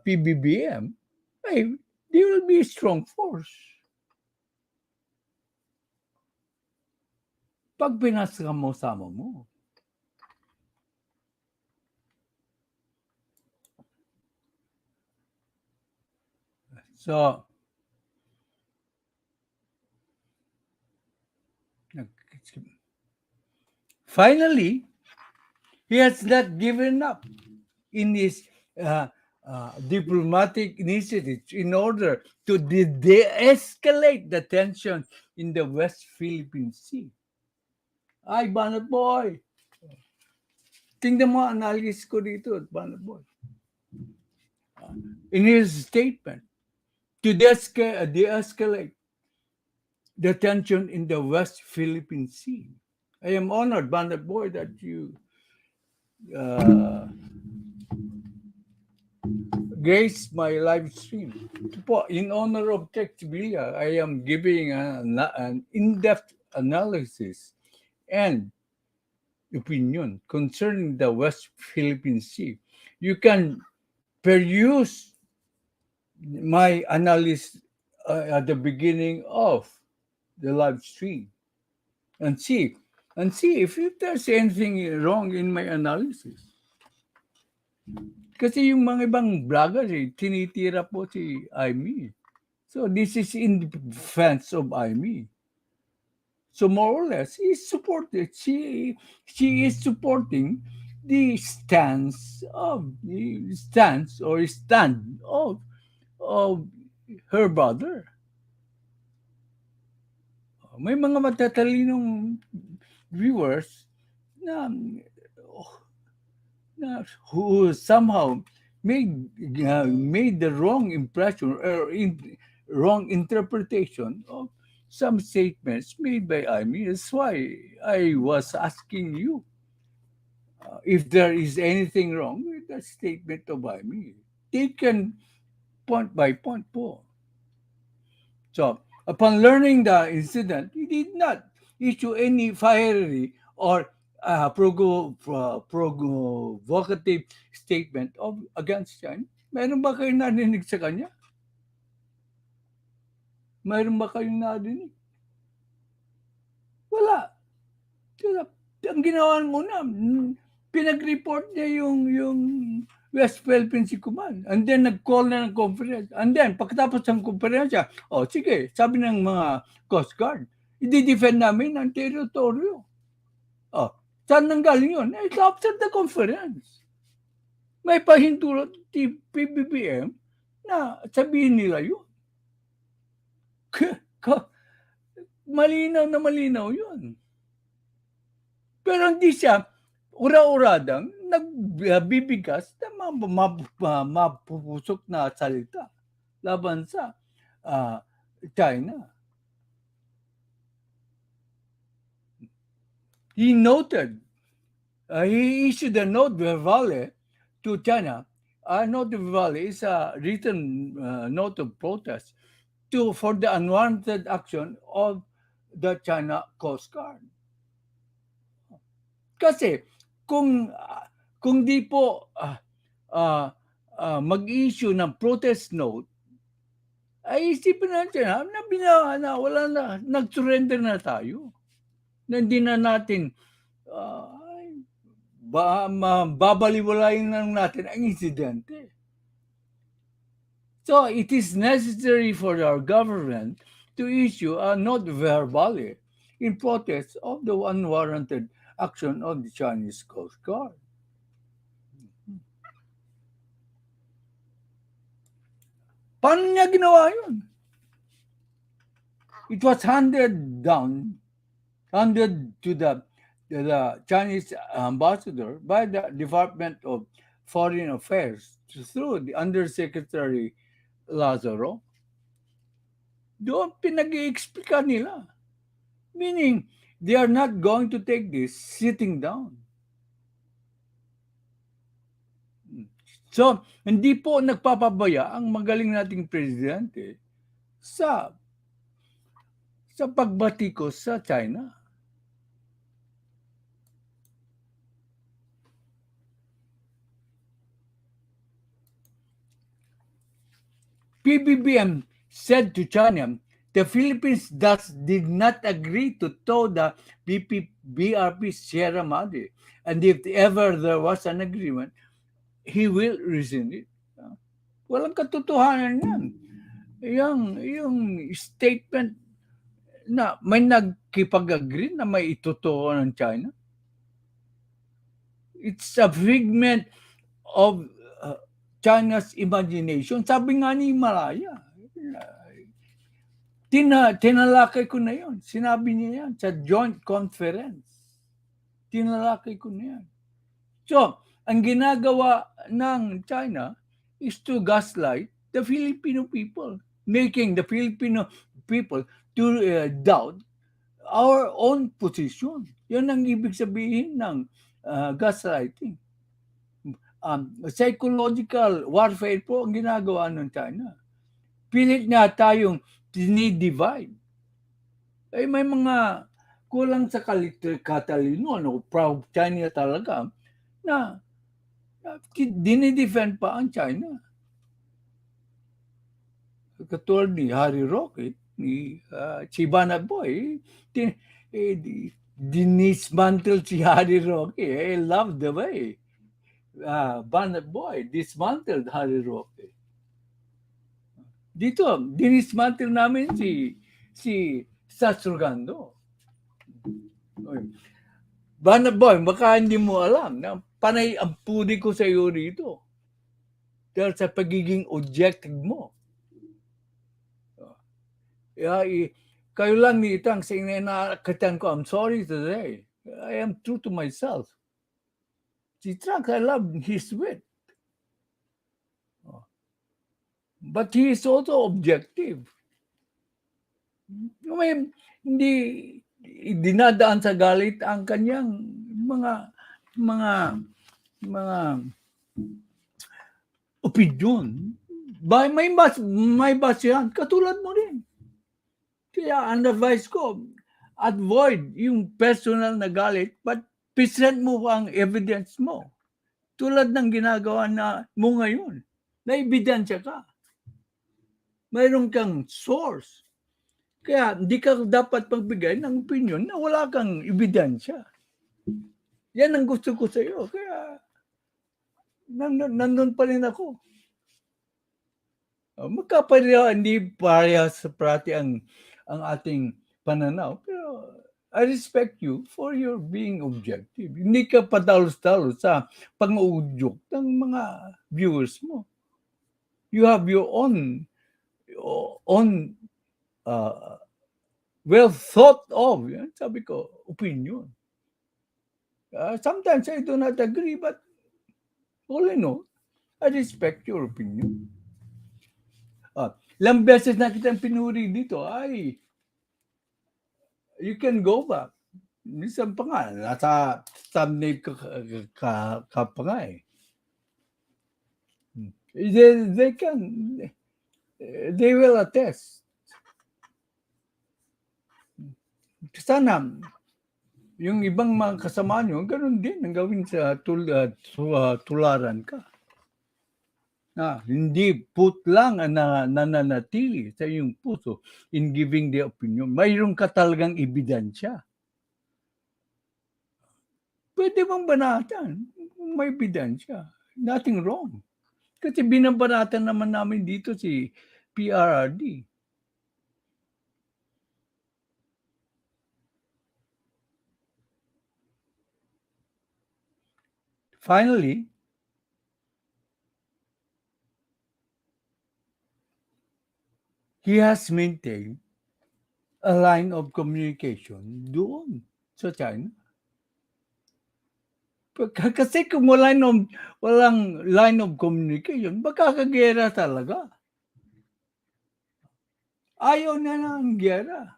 Pbbm, they will be a strong force. Pag pinagsama mo. So, finally, he has not given up in his diplomatic initiatives in order to de-escalate the tension in the West Philippine Sea. Ay, Banat Boy! Tingnan mo analysis ko dito, Banat Boy. In his statement, to de-escalate the tension in the West Philippine Sea. I am honored, Banat Boy, that you grace my live stream. In honor of TREXY, I am giving an in-depth analysis and opinion concerning the West Philippine Sea. You can peruse my analysis at the beginning of the live stream and see if there's anything wrong in my analysis. Kasi yung mga ibang vloggers, tinitira po si Aimee. So this is in defense of Aimee. So more or less, she is supporting the stand of her brother. May mga matatalinong viewers na who somehow made the wrong impression or wrong interpretation of some statements made by Aimee. That's why I was asking you if there is anything wrong with that statement of Aimee. Taken point by point po. So, upon learning the incident, he did not issue any fiery or provocative statement against China. Meron ba kayong narinig sa kanya? Meron ba kayong narinig? Wala. Ang ginawa mo na, pinag-report niya yung West Philippine Sea Command. And then nag-call na ng conference. And then, pagkatapos ng konferensya, sige, sabi ng mga Coast Guard, i-defend namin ang teritoryo. Saan nanggaling yun? It's after the conference. May pahintulot si Pbbm na sabihin nila yun. Malinaw na malinaw yun. Pero hindi siya ura-uradang nagbibigas na mapupusok na salita laban sa China. He issued a note verbale to China. A note verbale is a written note of protest for the unwarranted action of the China Coast Guard. Kasi kung di po mag-issue ng protest note, ay isipin natin na wala na, nag-surrender na tayo. Na hindi na natin babaliwalayin lang natin ang insidente. So it is necessary for our government to issue a note verbale in protest of the unwarranted action of the Chinese Coast Guard. Paano niya ginawa yun? It was handed to the Chinese ambassador by the Department of Foreign Affairs through the Undersecretary Lazaro. Doon pinag-i-explica nila. Meaning, they are not going to take this sitting down. So, hindi po nagpapabaya ang magaling nating presidente sa pagbatikos sa China. Pbbm said to China, the Philippines thus did not agree to tow the BRP Sierra Madre, and if ever there was an agreement, he will rescind it. Walang katotohanan yan. Yung statement na may nagkipag-agree na may itutuo ng China. It's a figment of China's imagination. Sabi nga ni Malaya, tinalakay ko na yon. Sinabi niya yan sa joint conference. Tinalakay ko na yan. So, ang ginagawa ng China is to gaslight the Filipino people, making the Filipino people to doubt our own position. Yan ang ibig sabihin ng gaslighting. Psychological warfare po ang ginagawa ng China. Pilit na tayong dinidivide. Ay may mga kulang sa katalino, proud China talaga, na dinidefend pa ang China. Katulad ni Harry Roque, ni Chibana Boy, dinismantle si Harry Roque. I love the way Banat Boy dismantled Harry Roque. Dito, dinismantle namin si Sasurgando. Banat Boy, baka hindi mo alam na panay ang pudi ko sa iyo rito. Dahil sa pagiging objective mo. Kayo lang ni Itang sa inakatan ko, I'm sorry today. I am true to myself. Si Trump, I love his wit. But he is also objective. Hindi dinadaan sa galit ang kanyang mga opinion. May basihan. Katulad mo rin. Kaya ang advice ko, avoid yung personal na galit, but present mo ang evidence mo. Tulad ng ginagawa mo ngayon. Na ebidensya ka. Mayroon kang source. Kaya hindi ka dapat magbigay ng opinion na wala kang ebidensya. Yan ang gusto ko sa iyo. Kaya nandun pa rin ako. Magkapareha, hindi parehas sa prati ang ating pananaw. Pero I respect you for your being objective. Hindi ka padalos-dalos sa pang-uudyok ng mga viewers mo. You have your own well thought of, sabi ko, opinion. Sometimes I do not agree, but all I know, I respect your opinion. Ilang beses na kitang pinuri dito, you can go back. Minsan pa nga, nasa thumbnail ka pa nga eh. They will attest. Sana, yung ibang mga kasama nyo, ganun din ang gawin sa tularan ka. Hindi put lang ang nananatili sa iyong puso in giving the opinion. Mayroon ka talagang ebidensya. Pwede bang banatan? May ebidensya. Nothing wrong. Kasi binabanatan naman namin dito si PRRD. Finally, he has maintained a line of communication doon sa China. Kasi kung walang line of communication, magkakagera talaga. Ayaw na ng gera.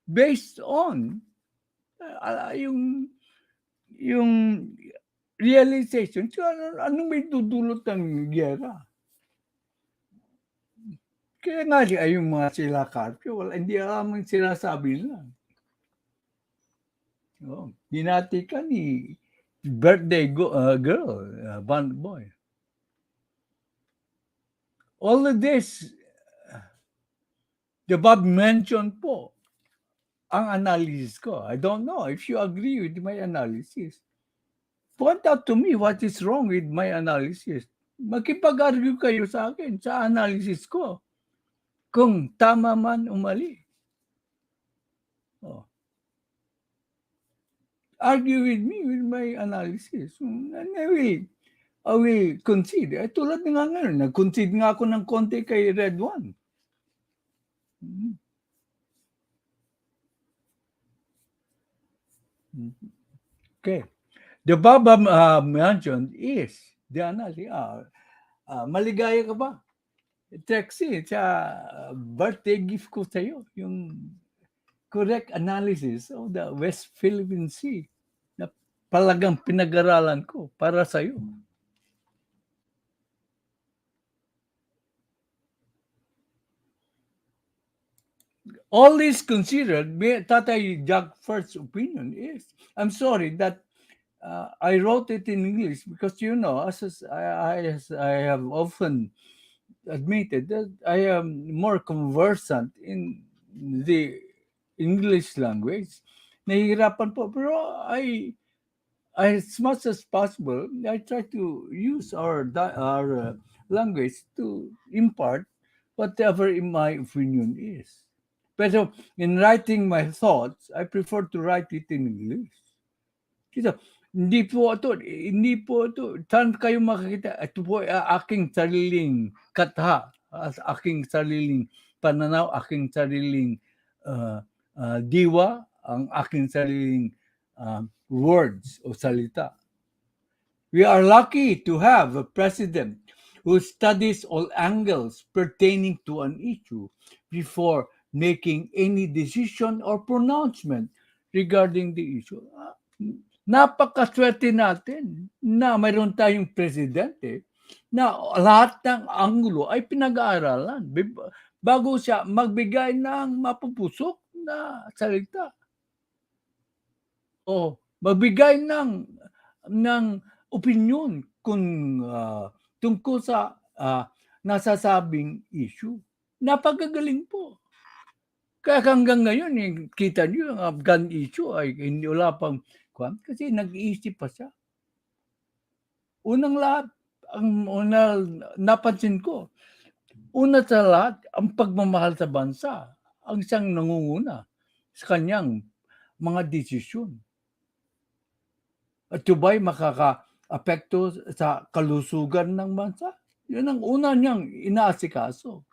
Based on yung realization, so anong may dudulot ng gera? Kaya nga yung mga sila Carpio, hindi alam ang sinasabi nila. Dinati ka ni birthday girl, band boy. All of this, the Bob mentioned po, ang analysis ko. I don't know if you agree with my analysis. Point out to me what is wrong with my analysis. Makipag-argue kayo sa akin, sa analysis ko. Kung tama man o mali. Argue with me with my analysis. And I will concede. Tulad nga ngayon, nag-concede nga ako ng konti kay Red One. Okay. The Baba mentioned is, the analysis, maligaya ka ba? TREXY, birthday gift ko sa'yo, yung correct analysis of the West Philippine Sea na palagang pinag-aralan ko para sa'yo. All this considered, Tatay Jackferd's opinion is, I'm sorry that I wrote it in English because, as I have often admitted that I am more conversant in the English language. Nahihirapan po, pero as much as possible, I try to use our language to impart whatever my opinion is. Pero in writing my thoughts, I prefer to write it in English. Kasi hindi po ito, saan kayo makikita? Ito po aking sariling katha, aking sariling pananaw, aking sariling diwa, ang aking sariling words o salita. We are lucky to have a president who studies all angles pertaining to an issue before making any decision or pronouncement regarding the issue. Napakaswerte natin na mayroon tayong presidente na lahat ng anggulo ay pinag-aaralan bago siya magbigay ng mapupusok na salita. O magbigay ng opinion tungkol sa nasasabing issue. Napagagaling po. Kaya hanggang ngayon, kita niyo yung Afghan issue ay hindi wala pang kasi nag-iisip pa siya. Unang lahat, napansin ko, una sa lahat, ang pagmamahal sa bansa, ang siyang nangunguna sa kanyang mga desisyon. At ito ba'y makaka-apekto sa kalusugan ng bansa? Yun ang una niyang inaasikaso.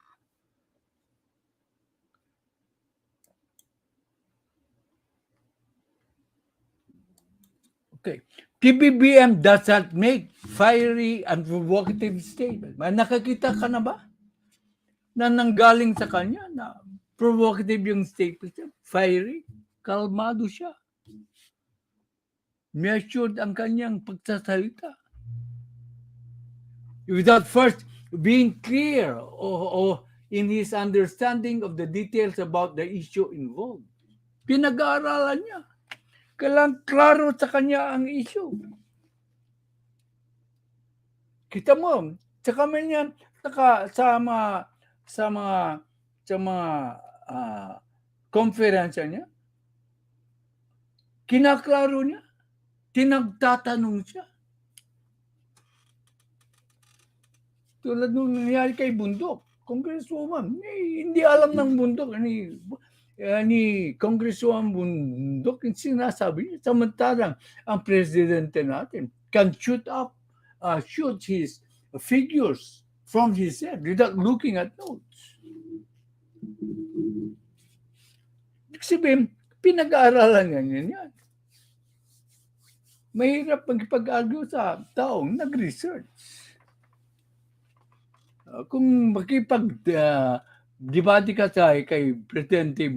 Okay. Pbbm does not make fiery and provocative statement. May nakakita ka na ba? Na nanggaling sa kanya na provocative yung statement niya. Fiery. Kalmado siya. Measured ang kanyang pagsasalita. Without first being clear or in his understanding of the details about the issue involved. Pinag-aaralan niya. Kailangan klaro sa kanya ang issue. Kita mo, sa kami niya, sa mga konferensya niya, kinaklaro niya, tinagtatanong siya. Tulad nung nangyari kay Bundok, Congresswoman, hindi alam ng Bundok, ni Congresswoman Bundok, sinasabi niya, samantalang ang presidente natin can shoot his figures from his head without looking at notes. Ibig sabihin, pinag-aaralan ganyan yan. Mahirap magpag-argue sa taong nag-research. Kung makipag-debate ka kay Presidente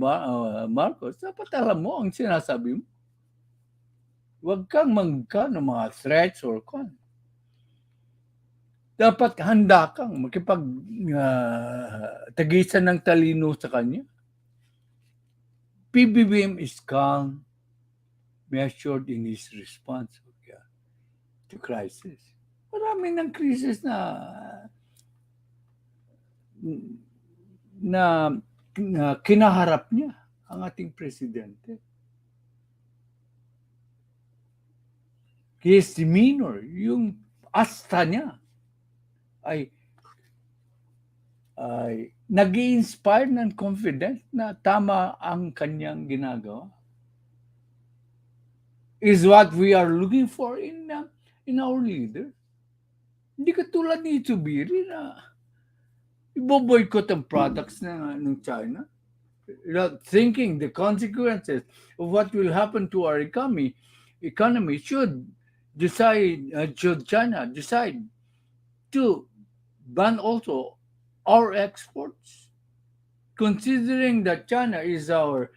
Marcos, dapat alam mo ang sinasabi mo. Huwag kang ng mga threats or con. Dapat handa kang makipag-tagisan ng talino sa kanya. Pbbm is calm, measured in his response to crisis. Marami ng crisis na kinaharap niya ang ating presidente. His demeanor, yung asta niya, ay nag-i-inspire ng confidence na tama ang kanyang ginagawa. Is what we are looking for in our leader. Hindi katulad ni Zubiri na ibo-boycott ang products ng China without thinking the consequences of what will happen to our economy should China decide to ban also our exports, considering that China is our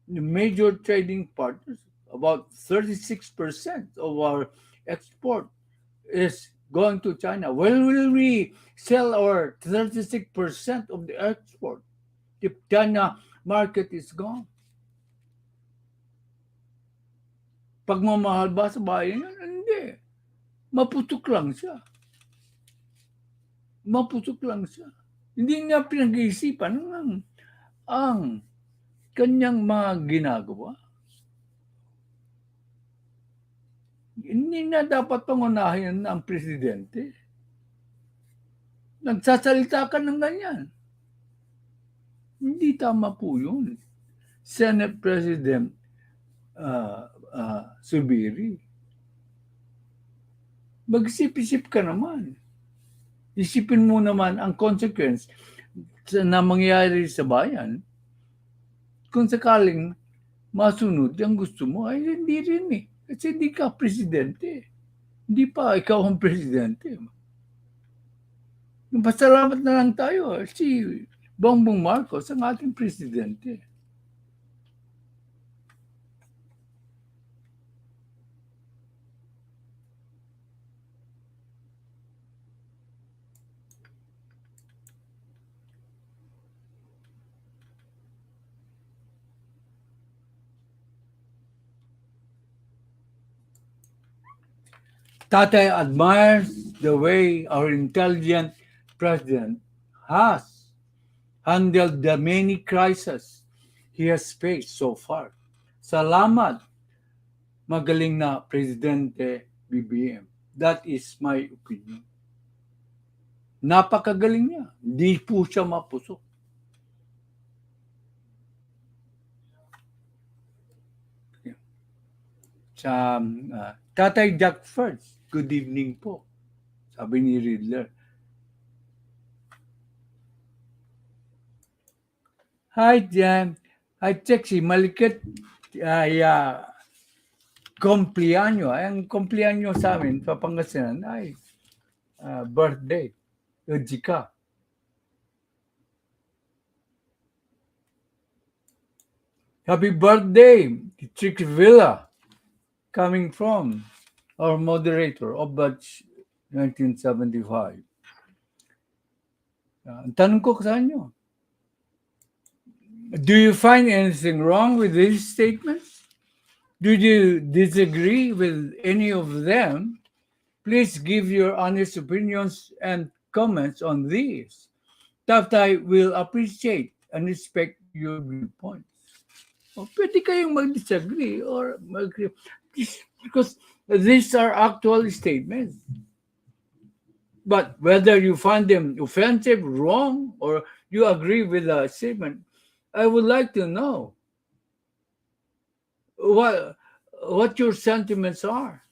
major trading partner. About 36% of our export is going to China. When will we sell our 36% of the export if China market is gone? Pagmamahal ba sa bayan yan? Hindi. Maputok lang siya. Hindi niya pinag-iisipan ang kanyang mga ginagawa. Hindi na dapat pangunahin ang presidente. Nagsasalita ka ng ganyan. Hindi tama po yun. Senate President Zubiri. Mag-isip-isip ka naman. Isipin mo naman ang consequence na mangyayari sa bayan. Kung sakaling masunod ang gusto mo, ay hindi rin eh. Kasi hindi ka presidente. Hindi pa ikaw ang presidente. Pasalamat na lang tayo. Si Bongbong Marcos ang ating presidente. Tatay admires the way our intelligent president has handled the many crises he has faced so far. Salamat, magaling na Presidente BBM. That is my opinion. Napakagaling niya. Di po siya mapusok. Sa Tatay Jackferdz, good evening po. Sabi ni Riddler. Hi, Jan. Hi, TREXY. Malikit kumpleanyo. Ang kumpleanyo sa amin, sa Pangasinan, ay birthday. Ujika. Happy birthday, TREXY Villa. Coming from our moderator of batch 1975. Ang tanong ko sa inyo, do you find anything wrong with these statements? Do you disagree with any of them? Please give your honest opinions and comments on these. Tatay will appreciate and respect your viewpoints. O, pwede kayong mag-disagree or mag-agree. Because these are actual statements. But whether you find them offensive, wrong, or you agree with the statement, I would like to know what your sentiments are.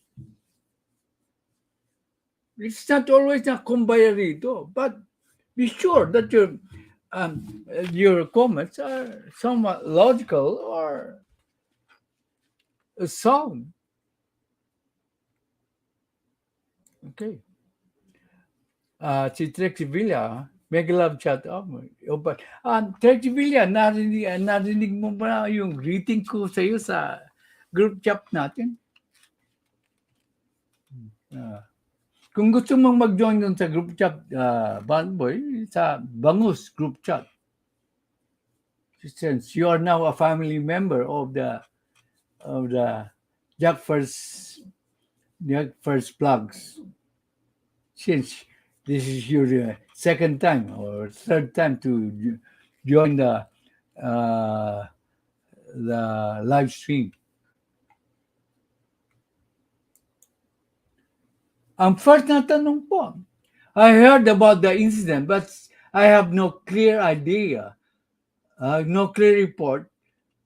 It's not always a kumbaya rito, but be sure that Your comments are somewhat logical or sound. Okay. Si Trexy Villa, mega love chat. But, Trexy Villa, narinig mo ba yung greeting ko sa iyo sa group chat natin? Kung gusto mong mag-join dun sa group chat, Bandboy, sa Bangus group chat, since you are now a family member of the Jackferdz plugs, since this is your second time or third time to join the live stream. Ang first na tanong po, I heard about the incident but I have no clear idea, no clear report.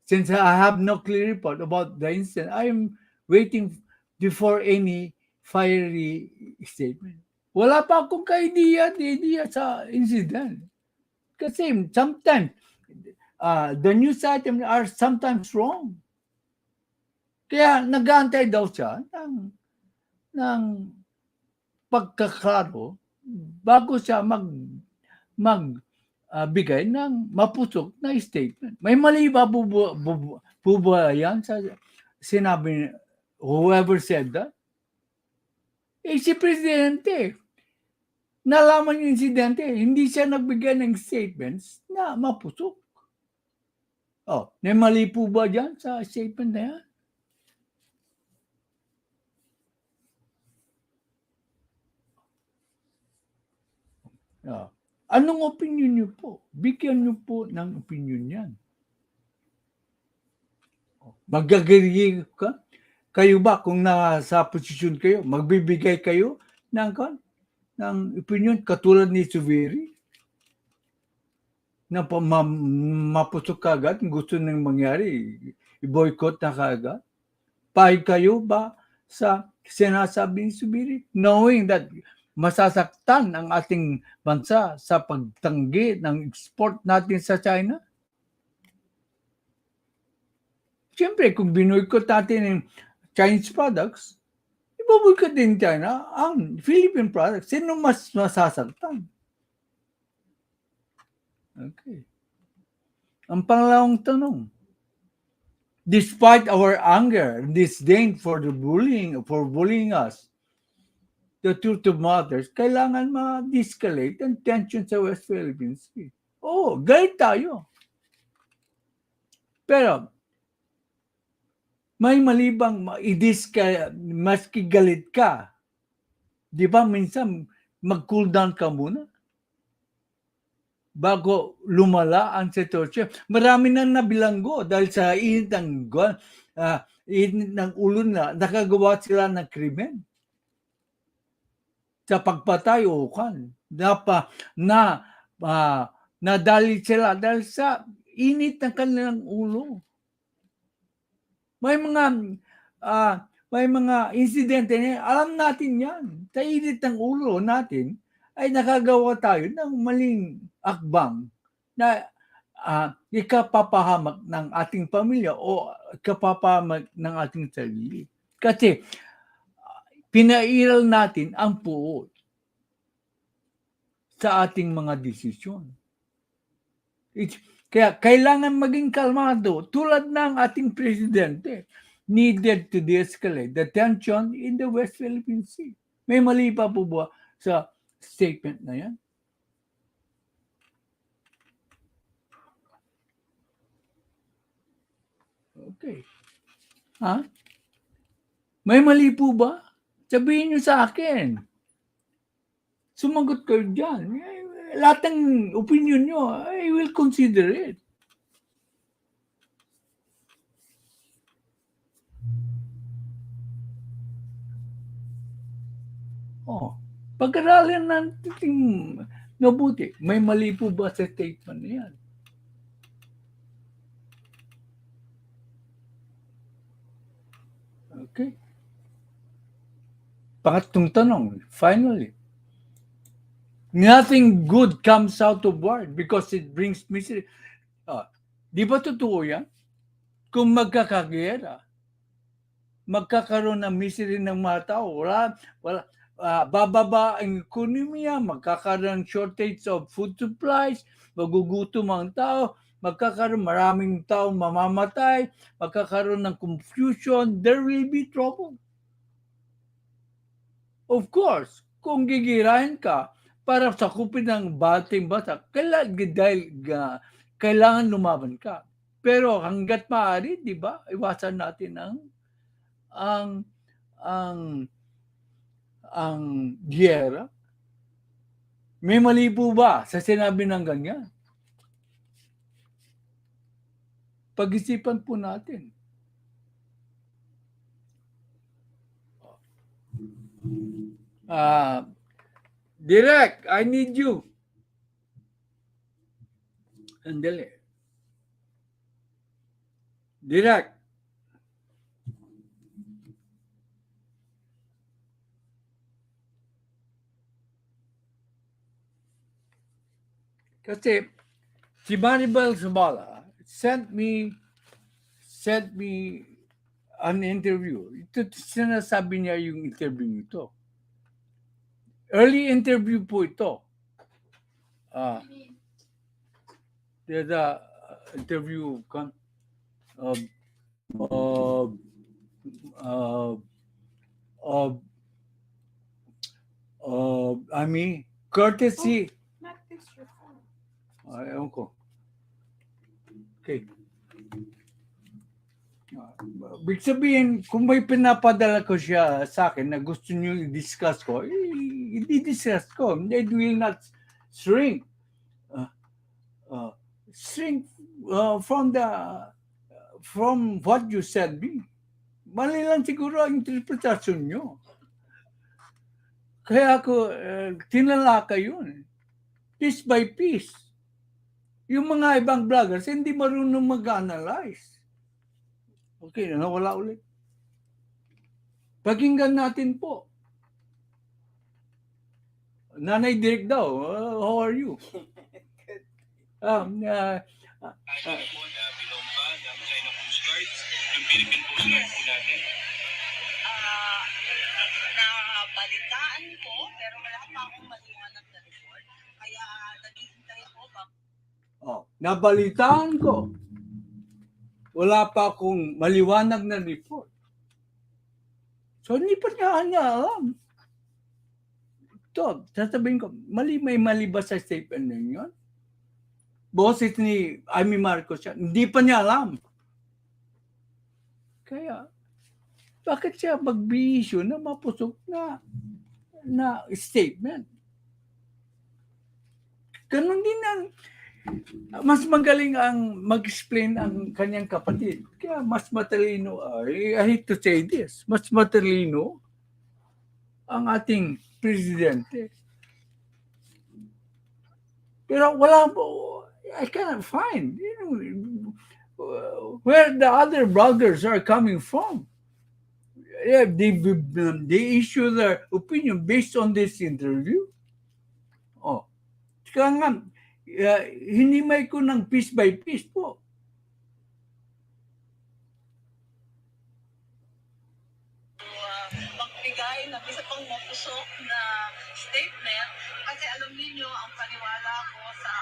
Since I have no clear report about the incident, I am waiting before any fiery statement. Wala pa akong idea sa incident. Kasi sometimes, the news items are sometimes wrong. Kaya nag-aantay daw siya ng pagkaklaro bago siya magbigay ng mapusok na statement. May mali ba po ba yan sa sinabi whoever said that? Si Presidente, nalaman yung insidente, hindi siya nagbigay ng statements na mapusok. May mali po ba dyan sa statement na yan? Anong opinion niyo po? Bigyan niyo po ng opinion yan. Magagari ka? Kayo ba kung nasa posisyon kayo, magbibigay kayo ng opinion katulad ni Suveri? Na mapusok kagad, gusto nang mangyari, i-boycott na kagad? Pahig kayo ba sa sinasabi ni Suveri? Knowing that masasaktan ang ating bansa sa pagtanggi ng export natin sa China? Siyempre, kung binoykot natin yung Chinese products, iboboykot din China ang Philippine products. Sino mas masasaktan? Okay. Ang pangalawang tanong, despite our anger, disdain for bullying us, the truth of matters, kailangan ma-de-escalate ang tension sa West Philippine Sea. Galit tayo. Pero, may mali bang maski galit ka, di ba minsan mag-cool down ka muna bago lumala ang sitwasyon. Marami nang nabilanggo dahil sa init ng ulo na nakagawa sila ng krimen. Sa pagpatay o nadali sila dahil sa init ng kanilang ulo. May mga insidente na alam natin yan. Sa init ng ulo natin ay nakagawa tayo ng maling akbang na ikapapahamak ng ating pamilya o ikapapahamak ng ating sarili. Kasi pinairal natin ang puot sa ating mga desisyon. Kaya kailangan maging kalmado tulad ng ating presidente needed to de-escalate the tension in the West Philippine Sea. May mali pa po ba sa statement na yan? Okay. May mali po ba? Sabihin nyo sa akin. Sumagot kayo dyan. Lahat ng opinion nyo, I will consider it. Pag-aralan natin mabuti. May mali po ba sa statement na yan? Okay. Pangatlong tanong, finally. Nothing good comes out of war because it brings misery. Di ba totoo yan? Kung magkakagera, magkakaroon ng misery ng mga tao. Bababa ang ekonomiya, magkakaroon ng shortage of food supplies, magugutom ang tao, magkakaroon maraming tao mamamatay, magkakaroon ng confusion, there will be trouble. Of course, kung gigirahin ka para sakupin ng bating bata, kailangan lumaban ka. Pero hanggat maaari, di ba, iwasan natin ang giyera. May mali po ba sa sinabi ng ganyan? Pag-isipan po natin. Direk, I need you. Andali. Direk. Kasi si Maribel Zabala sent me an interview. Ito sinasabi niya yung interview ito. Early interview po ito. There's a interview I mean, courtesy. Ewan ko. Okay. Ibig sabihin, kung may pinapadala ko siya sa akin na gusto niyo i-discuss ko, i-discuss ko. It will not shrink. From what you said me. Mali lang siguro ang interpretasyon nyo. Kaya ako, tinalaka yun. Piece by piece. Yung mga ibang vloggers, hindi marunong mag-analyze. Okay, nawala ulit. Pakinggan natin po. Nanay Direk daw, how are you? Binomba ng China Coast Guard, yung Philippine Coast Guard po natin. Nabalitaan ko, pero wala pa akong maliwanag na report. Kaya naghihintay ko ba? Nabalitaan ko. Wala pa akong maliwanag na report. So, hindi pa niya alam. Ito, sasabihin ko, may mali ba sa statement ninyo? Boses ni Amy Marcos siya. Hindi pa niya alam. Kaya, bakit siya mag-issue na mapusok na statement? Ganun din ang mas magaling ang mag-explain ang kanyang kapatid. Kaya mas matalino, I hate to say this, mas matalino ang ating presidente. Pero wala po, I cannot find where the other bloggers are coming from. They issue their opinion based on this interview. Kaya nga, hinimay ko ng piece by piece po. Magbigay ng isa pang mapusok na statement kasi alam niyo ang paniwala ko sa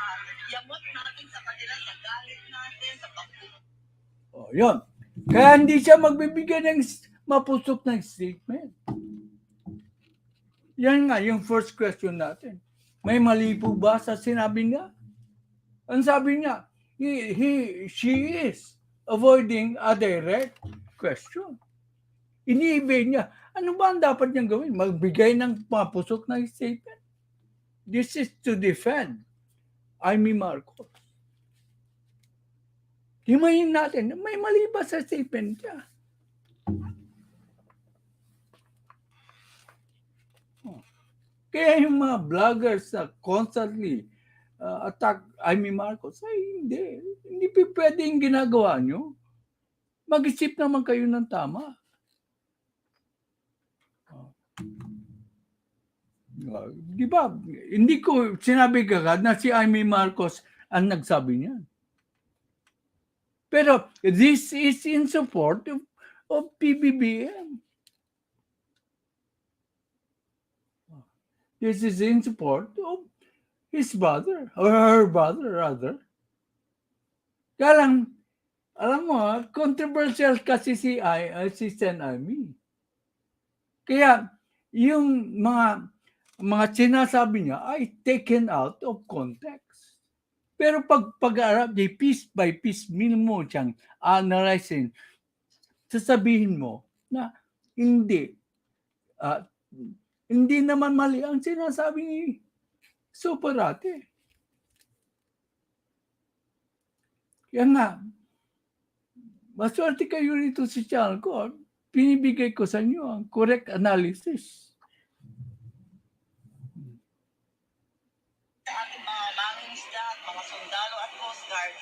yamot natin sa kanila, sa galit natin, sa pagpuno. Yun. Kaya hindi siya magbibigay ng mapusok ng statement. Yan nga, yung first question natin. May mali po ba sa sinabi niya? Ang sabi niya, she is avoiding a direct question. Ini-evade niya. Ano ba ang dapat niyang gawin? Magbigay ng mapusok ng statement? This is to defend Amy Marcos. Himayin natin, may mali ba sa statement niya? Kaya yung mga vloggers na constantly attack Amy Marcos, ay hindi. Hindi pwede yung ginagawa nyo. Mag-isip naman kayo ng tama. Di ba? Hindi ko sinabi kagad na si Amy Marcos ang nagsabi niyan. Pero this is in support of PBBM. This is in support of his brother, or her brother rather. Kaya lang, alam mo, controversial kasi si Sen Amy. Kaya, yung mga sinasabi niya ay taken out of context. Pero pag-arap, piece by piece, mo siyang analyzing, sasabihin mo na hindi naman mali ang sinasabi ni Superate. Kaya nga, maswerte kayo rito sa channel ko. Pinibigay ko sa inyo ang correct analysis. Sa ating mga mangingisda at mga sundalo at Coast Guard,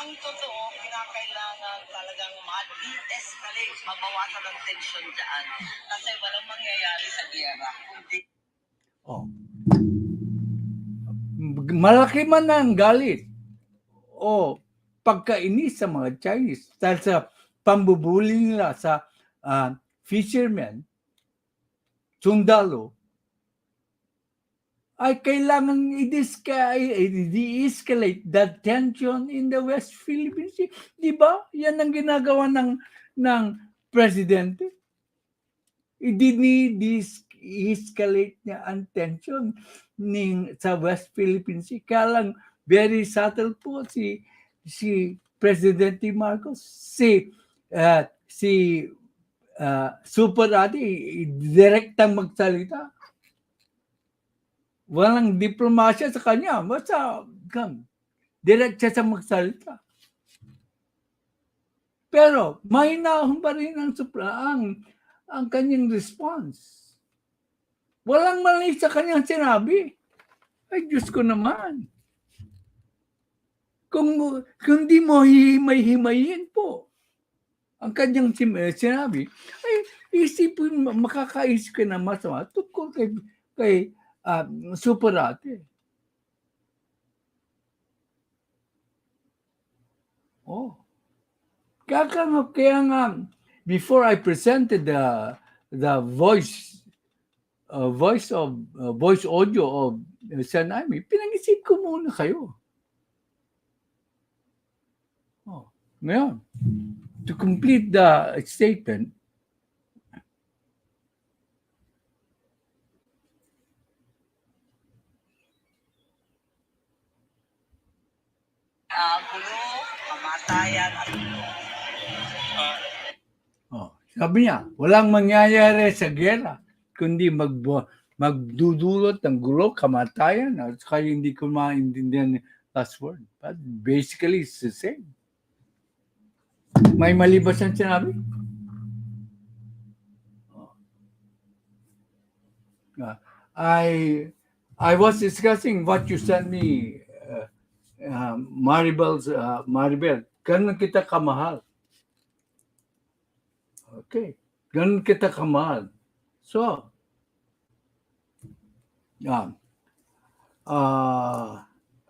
ang totoo, kinakailangan talagang ma-de-escalate, mabawasan ang tension dyan. Kasi walang mangyayari sa giyera. Kundi Malaki man ang galit o pagkainis sa mga Chinese dahil sa pambubuli nila sa fishermen, sundalo, ay kailangan i-de-escalate the tension in the West Philippine Sea. Di ba? Yan ang ginagawa ng presidente. I-de-escalate niya ang tension sa West Philippine Sea. Kaya lang, very subtle po si Presidente Marcos. Si Superate, direktang magsalita. Walang diplomasya sa kanya. Basta, direct siya sa magsalita. Pero, mahinahon pa rin ang kanyang response. Walang mali sa kanyang sinabi. Ay, Diyos ko naman. Kung di mo himay-himayin po ang kanyang sinabi, ay isipin, makakaisip ka na masama tungkol kay Superate. Kaya nga, before I presented the voice audio of Sen Amy, pinag-isip ko muna kayo. Ngayon, to complete the statement, gulo, kamatayan at sabi niya, walang mangyayari sa gera, kundi magdudulot ng gulo, kamatayan, at kaya hindi ko maintindihan last word. But basically, it's the same. May mali ba siyang sinabi? I was discussing what you sent me, Maribel. Ganun kita kamahal. Okay. Ganun kita kamahal. So,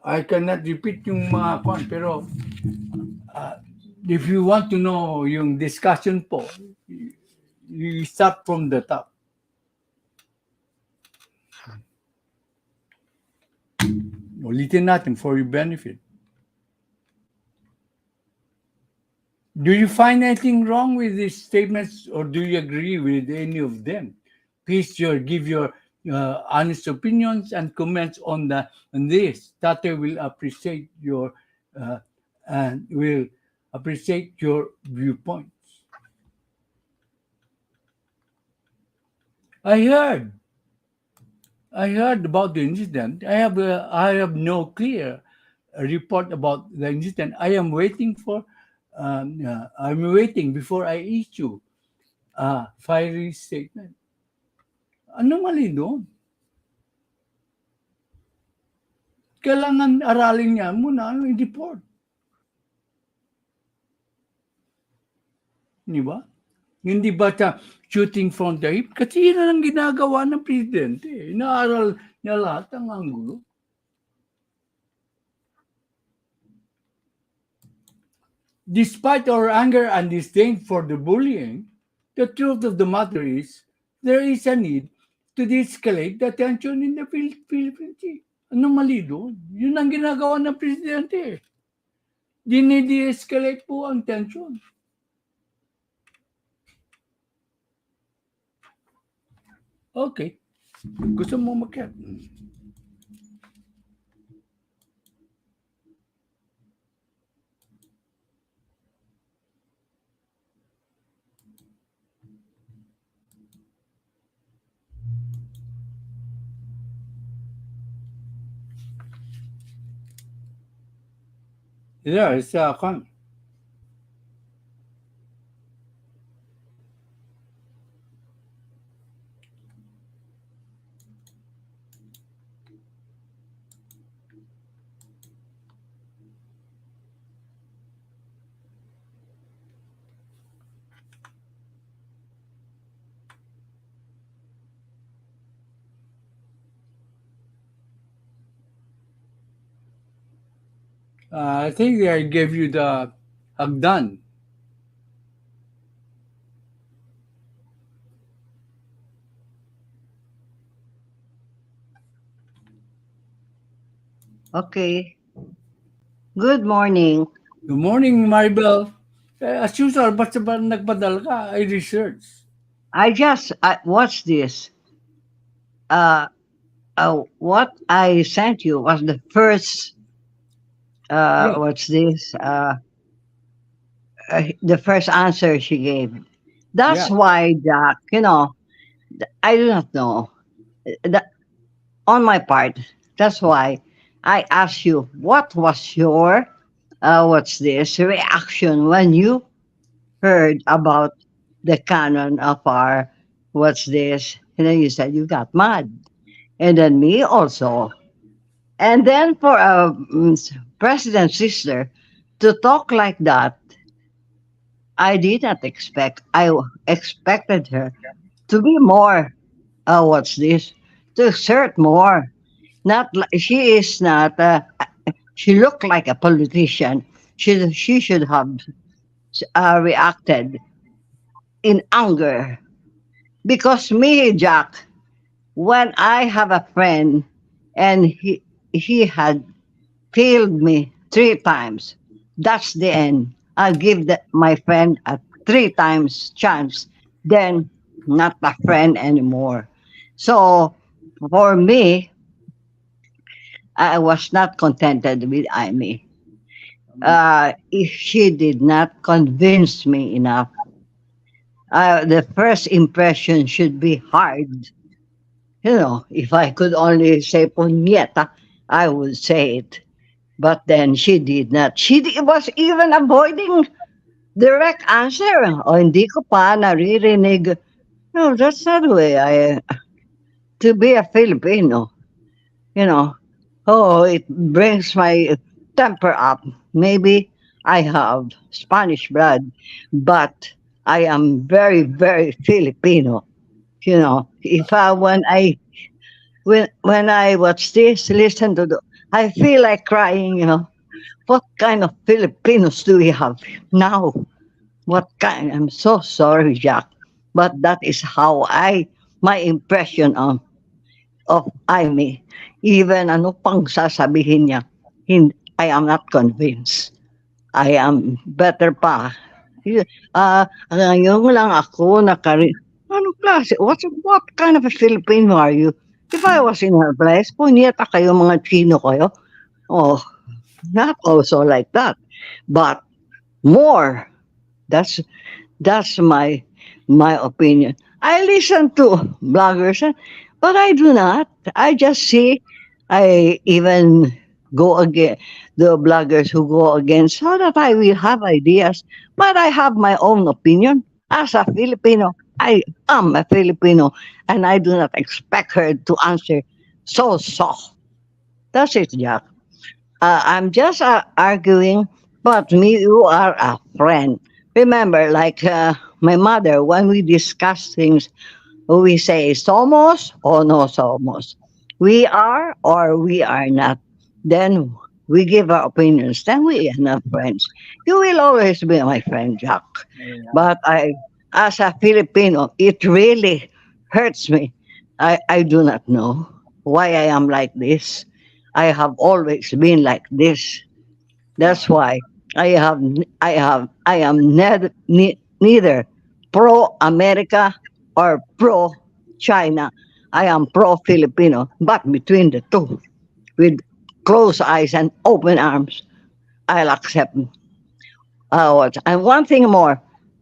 I cannot repeat yung mga kwan, pero if you want to know yung discussion po, you start from the top. Ulitin natin for your benefit. Do you find anything wrong with these statements, or do you agree with any of them? Please give your honest opinions and comments on this. Tatay will appreciate your viewpoints. I heard about the incident. I have no clear report about the incident. I am waiting before I issue a fiery statement. Ano mali doon? Kailangan aralin niya muna ang report. Di ba? Hindi ba shooting from the hip. Kasi yun ang ginagawa ng presidente. Inaaral niya lahat ng anggulo. Despite our anger and disdain for the bullying, the truth of the matter is there is a need to de-escalate the tension in the Philippine Sea. Anong mali doon? Yun ang ginagawa ng presidente. Dinide-escalate po ang tension. Okay. Gusto mo makiat? Yeah, it's fun. I think I gave you the Hagdan. Okay. Good morning. Good morning, Maribel. As usual, basta ba nagpadala ka, I research. What's this? What I sent you was the first, Yeah. what's this? The first answer she gave. That's Yeah. why, Jack, I do not know. That, on my part, that's why I asked you, what was your, what's this, reaction when you heard about the canon of our, what's this? And then you said you got mad. And then me also. And then for a president's sister to talk like that, I did not expect. Expected her to be more, what's this? To exert more. She is not, she looked like a politician. She should have reacted in anger. Because me, Jack, when I have a friend and he had failed me 3 times, that's the end. I'll give my friend a 3 times chance, then not a friend anymore. So for me, I was not contented with Amy. If she did not convince me enough, the first impression should be hard. If I could only say punyeta, I would say it. But then she did not. Was even avoiding direct answer. O hindi ko pa naririnig. No, that's not the way to be a Filipino. It brings my temper up. Maybe I have Spanish blood, but I am very, very Filipino. If when I watch this, listen to I feel like crying. What kind of Filipinos do we have now? What kind? I'm so sorry, Jack, but that is how my impression of Amy. Even ano pang sasabihin niya, I am not convinced. I am better pa. Ngayon lang ako ano klase? What kind of a Filipino are you? If I was in her place, punyeta kayo mga Chino kayo. Oh, not also like that. But more. That's my opinion. I listen to bloggers, but I do not. I just see. I even go again the bloggers who go against, so that I will have ideas. But I have my own opinion as a Filipino. I am a Filipino, and I do not expect her to answer so soft. That's it, Jack. I'm just arguing, but me, you are a friend. Remember, like my mother, when we discuss things, we say somos or no somos. We are or we are not. Then we give our opinions. Then we are not friends. You will always be my friend, Jack. Yeah. But as a Filipino, it really hurts me. I do not know why I am like this. I have always been like this. That's why I am neither pro America or pro China. I am pro Filipino, but between the two, with closed eyes and open arms, I'll accept. And one thing more,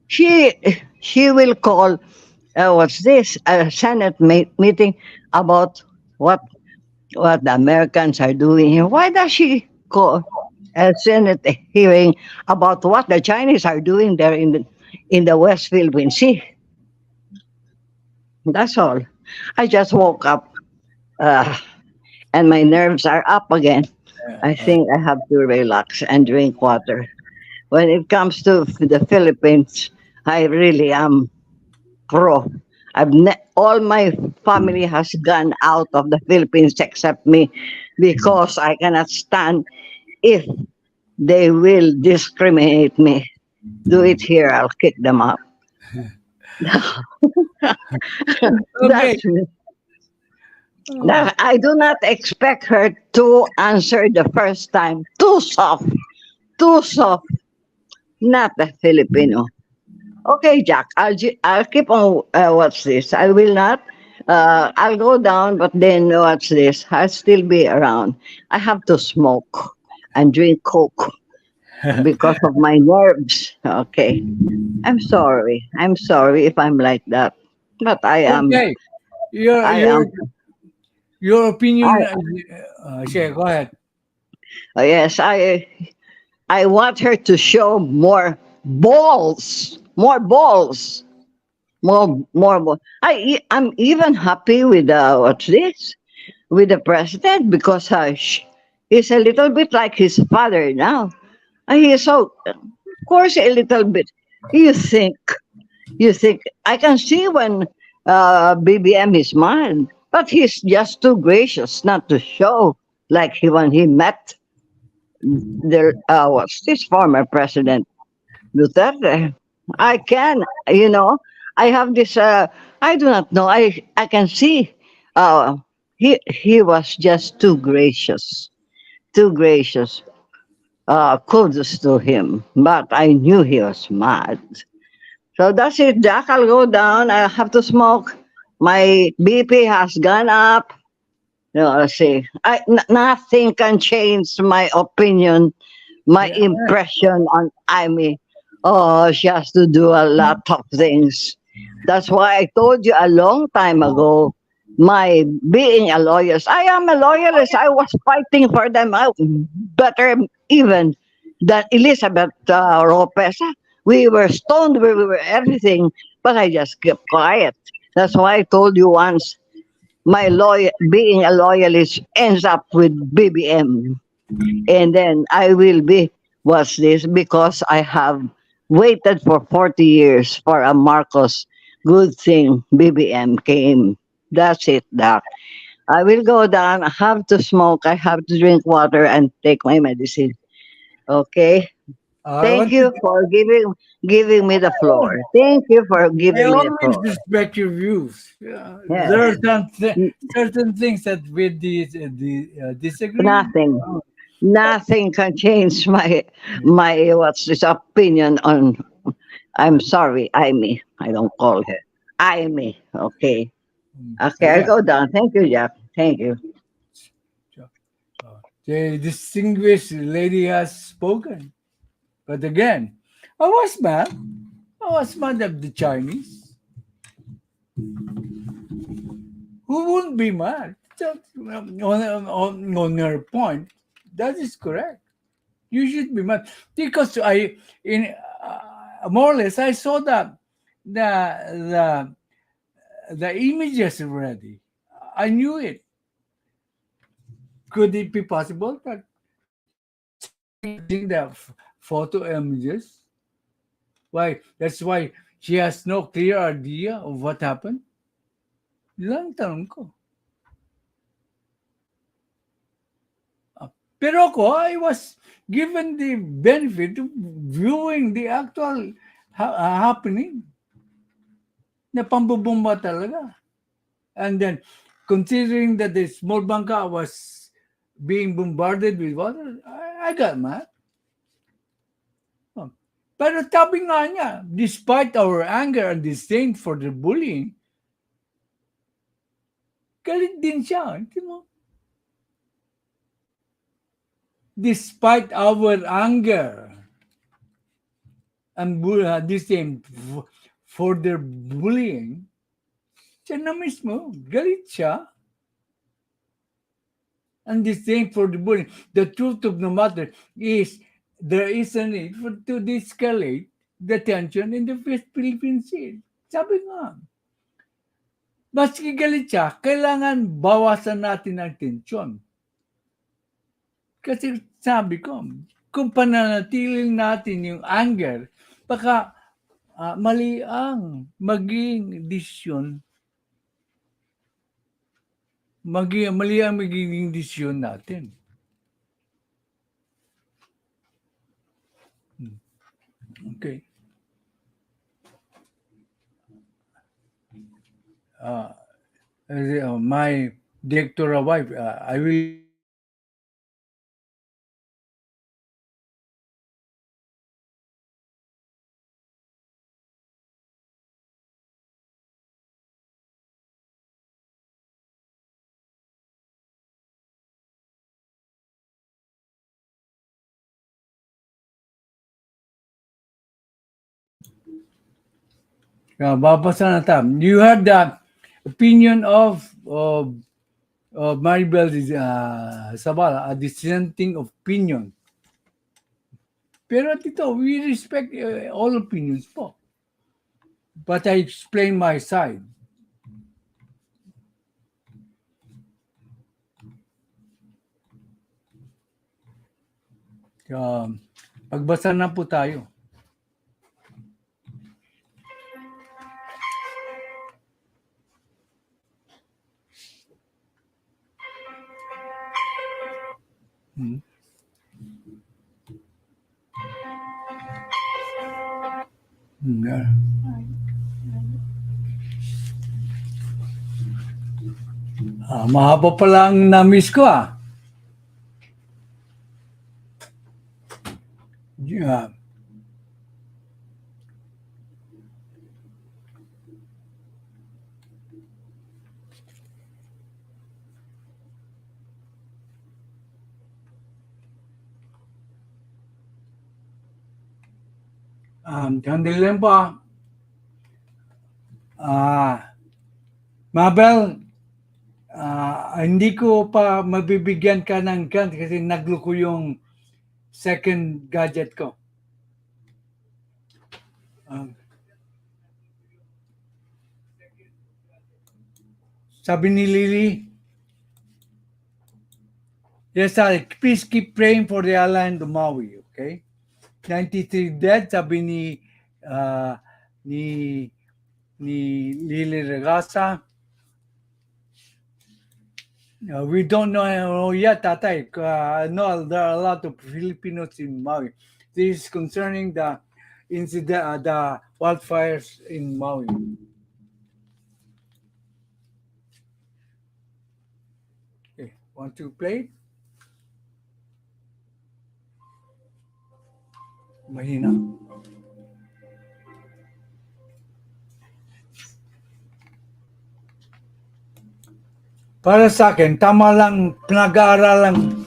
she she will call what's this a Senate meeting about what what the Americans are doing here. Why does she call a Senate hearing about what the Chinese are doing there in the West Philippine Sea? That's all. I just woke up uh, and my nerves are up again. I Uh, think I have to relax and drink water. When it comes to the Philippines, I really am pro. All my family has gone out of the Philippines except me because I cannot stand if they will discriminate me. Do it here, I'll kick them out. okay. That's that. I do not expect her to answer the first time. Too soft, too soft. Not a Filipino. Okay, Jack. I'll keep on. What's this? I will not. I'll go down, but then what's this? I'll still be around. I have to smoke and drink coke because of my nerves. Okay. I'm sorry. I'm sorry if I'm like that. But I am. Okay. Your I your am. your opinion. I Sure, go ahead. yes. I want her to show more balls. More balls. More. I'm even happy with what's this? With the president because he's a little bit like his father now. He is so, of course, a little bit. You think, you think. I can see when BBM is mad, but he's just too gracious not to show like when he met the what's this former president Duterte. I can, I have this. I do not know. I can see. Uh, he was just too gracious, too gracious. Kudos to him. But I knew he was mad. So that's it, Jack. I'll go down. I have to smoke. My BP has gone up. Let's see. Nothing can change my opinion, my Yeah. impression on Amy. Oh, she has to do a lot of things. That's why I told you a long time ago, my being a loyalist. I am a loyalist. I was fighting for them better even than Elizabeth Lopez. We were stoned, we were everything, but I just kept quiet. That's why I told you once being a loyalist ends up with BBM. And then I will be, what's this? Because I have waited for 40 years for a Marcos. Good thing BBM came. That's it, Doc. I will go down. I have to smoke. I have to drink water and take my medicine. Okay. I Thank want to. you for giving me the floor. Thank you for I giving me the always floor. respect your views. Yeah, there are Yes. certain things that we disagree. Nothing. Nothing can change my what's this opinion on. I'm sorry, Amy. I don't call her Amy. Okay. Okay, I'll Yeah. go down. Thank you, Jack. Thank you. The distinguished lady has spoken. But again, I was mad. I was mad at the Chinese. Who wouldn't be mad? On her point, that is correct. You should be mad because in more or less, I saw the the images already. I knew it. Could it be possible that using the photo images? That's why she has no clear idea of what happened. Yun lang ang tanong ko. Pero ako, I was given the benefit of viewing the actual happening. Na pambubomba talaga. And then, considering that the small bangka was being bombarded with water, I got mad. Pero sabi nga niya, despite our anger and disdain for the bullying, galit din siya. Hindi mo? Despite our anger and disdain for their bullying, siya na mismo, galit siya. And disdain for the bullying. The truth of the matter is, there is a need to de-escalate the tension in the Philippine Sea. Sabi nga, maski galit siya, kailangan bawasan natin ang tension. Kasi sabi ko, kung pananatiling natin yung anger, baka mali ang maging desisyon. Mali ang magiging desisyon natin. Okay. My director wife, I will babasa na tam. You heard the opinion of Maribel Sabala, a dissenting opinion. Pero dito, we respect all opinions po. But I explain my side. Pagbasa na po tayo. Mahaba pala ang na-miss ko Yeah. Sandali lang po. Mabel, hindi ko pa mabibigyan ka ng gun kasi nagluko yung second gadget ko. Sabi ni Lily, yes, please keep praying for the island of Maui, okay? 93 dead, sabi ni Lily Regasa. We don't know yet, Tatay. No, there are a lot of Filipinos in Maui. This is concerning the incident, the wildfires in Maui. Okay, want to play? Mahina. Para sa akin, tama lang, pinag-aaralan.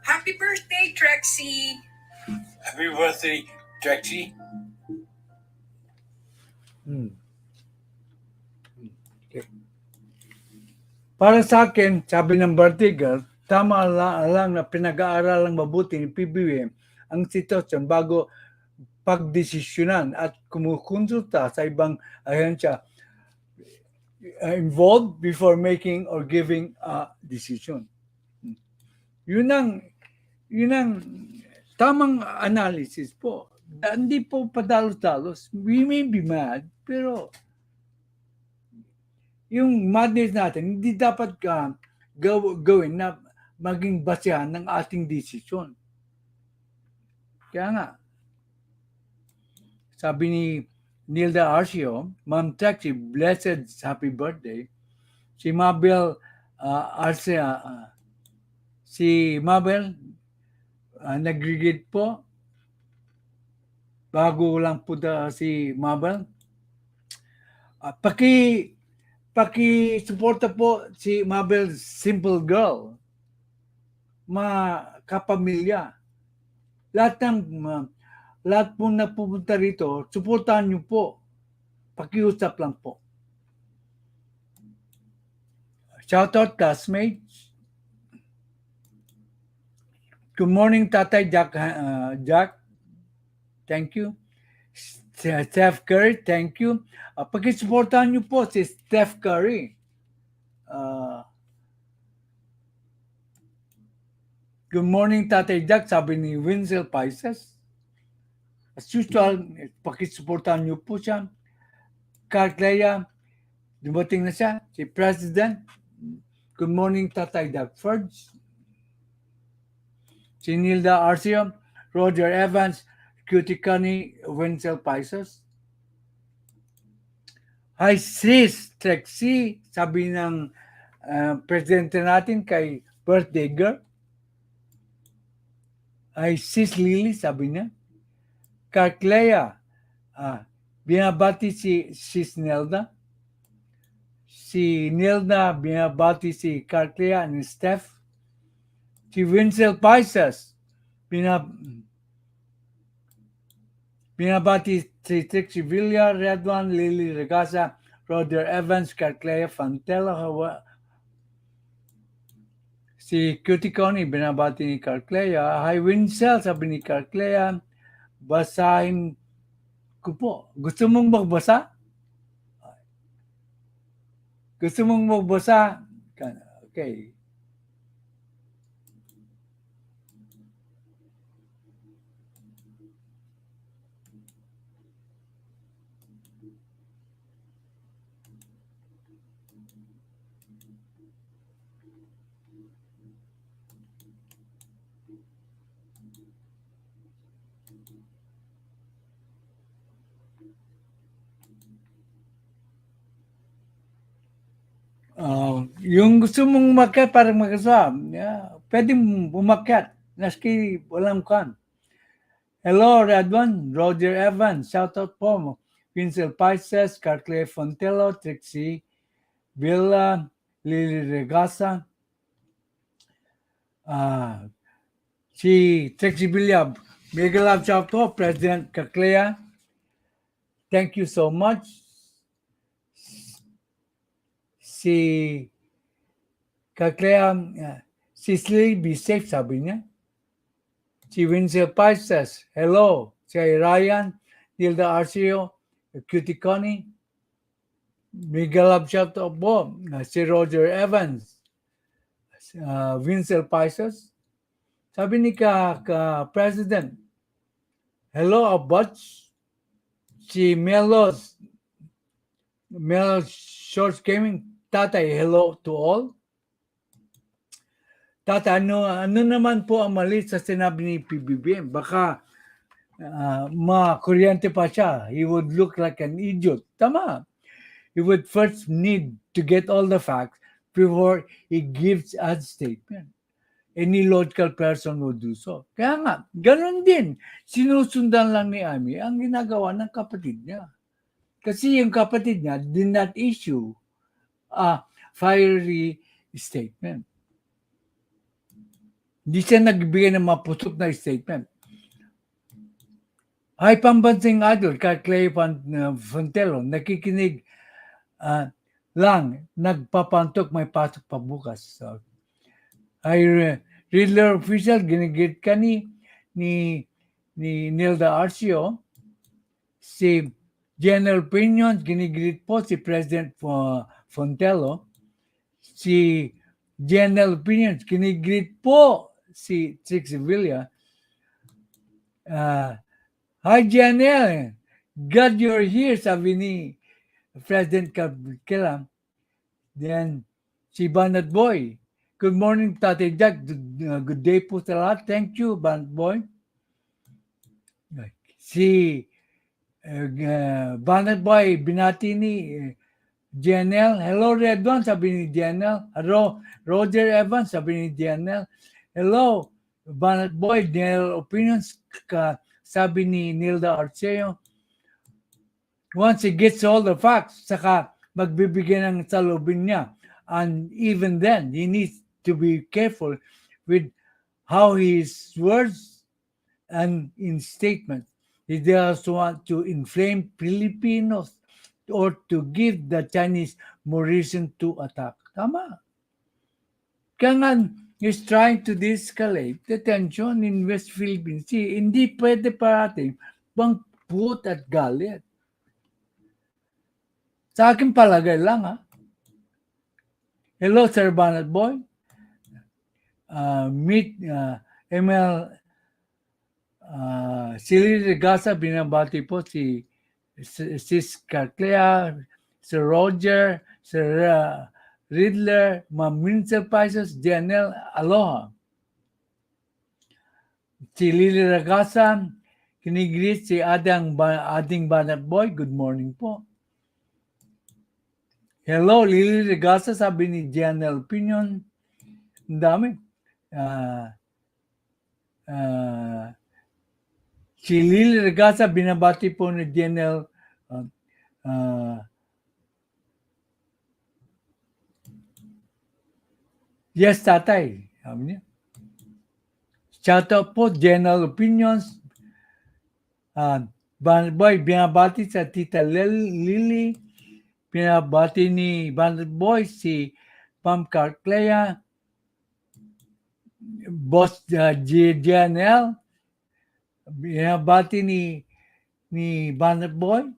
Happy birthday, TREXY! Happy birthday, TREXY. Okay. Para sa akin, sabi ng birthday girl, tama lang na pinag-aaralang mabuti ni Pbbm ang sitwasyon bago pagdesisyonan at kumukonsulta sa ibang ahensya involved before making or giving a decision. Yun ang tamang analysis po. Hindi po padalos-dalos. We may be mad, pero yung madness natin, hindi dapat gawin na maging basehan ng ating desisyon. Kaya nga, sabi ni Nilda Arcio, Ma'am TREXY, blessed happy birthday. Si Mabel Arcia, si Mabel, nag-greet po. Bago lang po si Mabel. Paki-suporta po si Mabel, simple girl. Kapamilya. Lahat po na pupunta rito, suportahan niyo po. Pakiusap lang po. Shout out classmates. Good morning, Tatay Jack. Thank you. Steph Curry, thank you. Pakisuportahan niyo po si Steph Curry. Good morning, Tatay Jack, sabi ni Winsel Pisces. As usual, pakisuportahan niyo po siya. Carcleya, dumating na siya. Si President. Good morning, Tatay Jackferdz. Si Nilda Arcio, Roger Evans, Cutie Connie, Winsel Pisces. Hi sis, TREXY, sabi ng presidente natin kay birthday girl. Hi sis Lily, sabi niya. Carcleya, binabati si sis Nelda. Si Nilda, binabati si Carcleya ni Steph. Si Winsel Pisces, binabati si Trixie Villa, Redwan, Lily Regasa, Roger Evans, Carcleya, Fantella, si Cutie Connie, binabati ni Carcleya. Hi Winsel, sabi ni Carcleya, basahin ko po. Gusto mong magbasa? Gusto mong magbasa? Okay. Yung gusto mong umakyat para magkasama, pwedeng umakyat. Naski walang kan. Hello, Redwan, Roger Evans, shout out po. Vincel Pisces, Carclay Fontello, Trixie Villa, Lily Regasa, si Trixie Villa, mega love shout out, President Carclaya. Thank you so much. Si Carclaya, Cicely, be safe, sabi niya. Si Winsel Pisces, hello. Si Ryan, Hilda Arcio, Cutie Connie. Mega love shout out po. Si Roger Evans, Winsel Pisces. Sabi ni President, hello, Abuts. Si Melos Shorts Gaming, Tatay, hello to all. Tatay, ano naman po ang mali sa sinabi ni Pbbm? Baka makuryente pa siya. He would look like an idiot. Tama. He would first need to get all the facts before he gives a statement. Any logical person would do so. Kaya nga, ganun din. Sinusundan lang ni Amy ang ginagawa ng kapatid niya. Kasi yung kapatid niya did not issue a fiery statement. Hindi siya nagbigay ng maputok na statement. Ay, pambansing idol, Clay Fontello, nakikinig lang, nagpapantok, may pasok pa bukas. So, ay, Riddler official, ginigit ka ni Nilda Arcio. Si General Opinion, ginigit po si President Fontello. Si General Opinion, ginigit po si Trixie Villa. Hi, Janelle. Glad you're here, sabi ni President Kabkela. Then, si Banat Boy. Good morning, Tatay Jack. Good day po sa lahat. Thank you, Banat Boy. Si Banat Boy, binati ni Janelle. Hello, Red One, sabi ni Janelle. Hello, Roger Evans, sabi ni Janelle. Hello, Banat Boy, Janelle Opinions, sabi ni Nilda Arceo. Once he gets all the facts, saka magbibigay ng salubin niya. And even then, he needs to be careful with how his words and in statements. He does want to inflame Filipinos or to give the Chinese more reason to attack. Tama. Kaya nga, he's trying to de-escalate the tension in West Philippine Sea. Hindi pwede parating bang put at galit. Sa akin palagay lang, ha? Hello, Sir Banat Boy. Meet ML Silly Regasa, binabati po si Sis Carclea, Sir Roger, Sir Riddler, Ma'am Winsel Paisos, Janelle, aloha. Si Lily Regasa, kinigreet si ading Banat Boy, good morning po. Hello, Lily Regasa, sabi ni Janelle Opinion. Ang dami. Si Lily Regasa, binabati po ni Janelle. Yes, Tatay. Sabi niya. Shout out po, Janelle Opinions. Banat Boy, binabati sa Tita Lily. Pinabati ni Banat Boy si Pam Carclea, Boss GNL. Pinabati ni Banat Boy.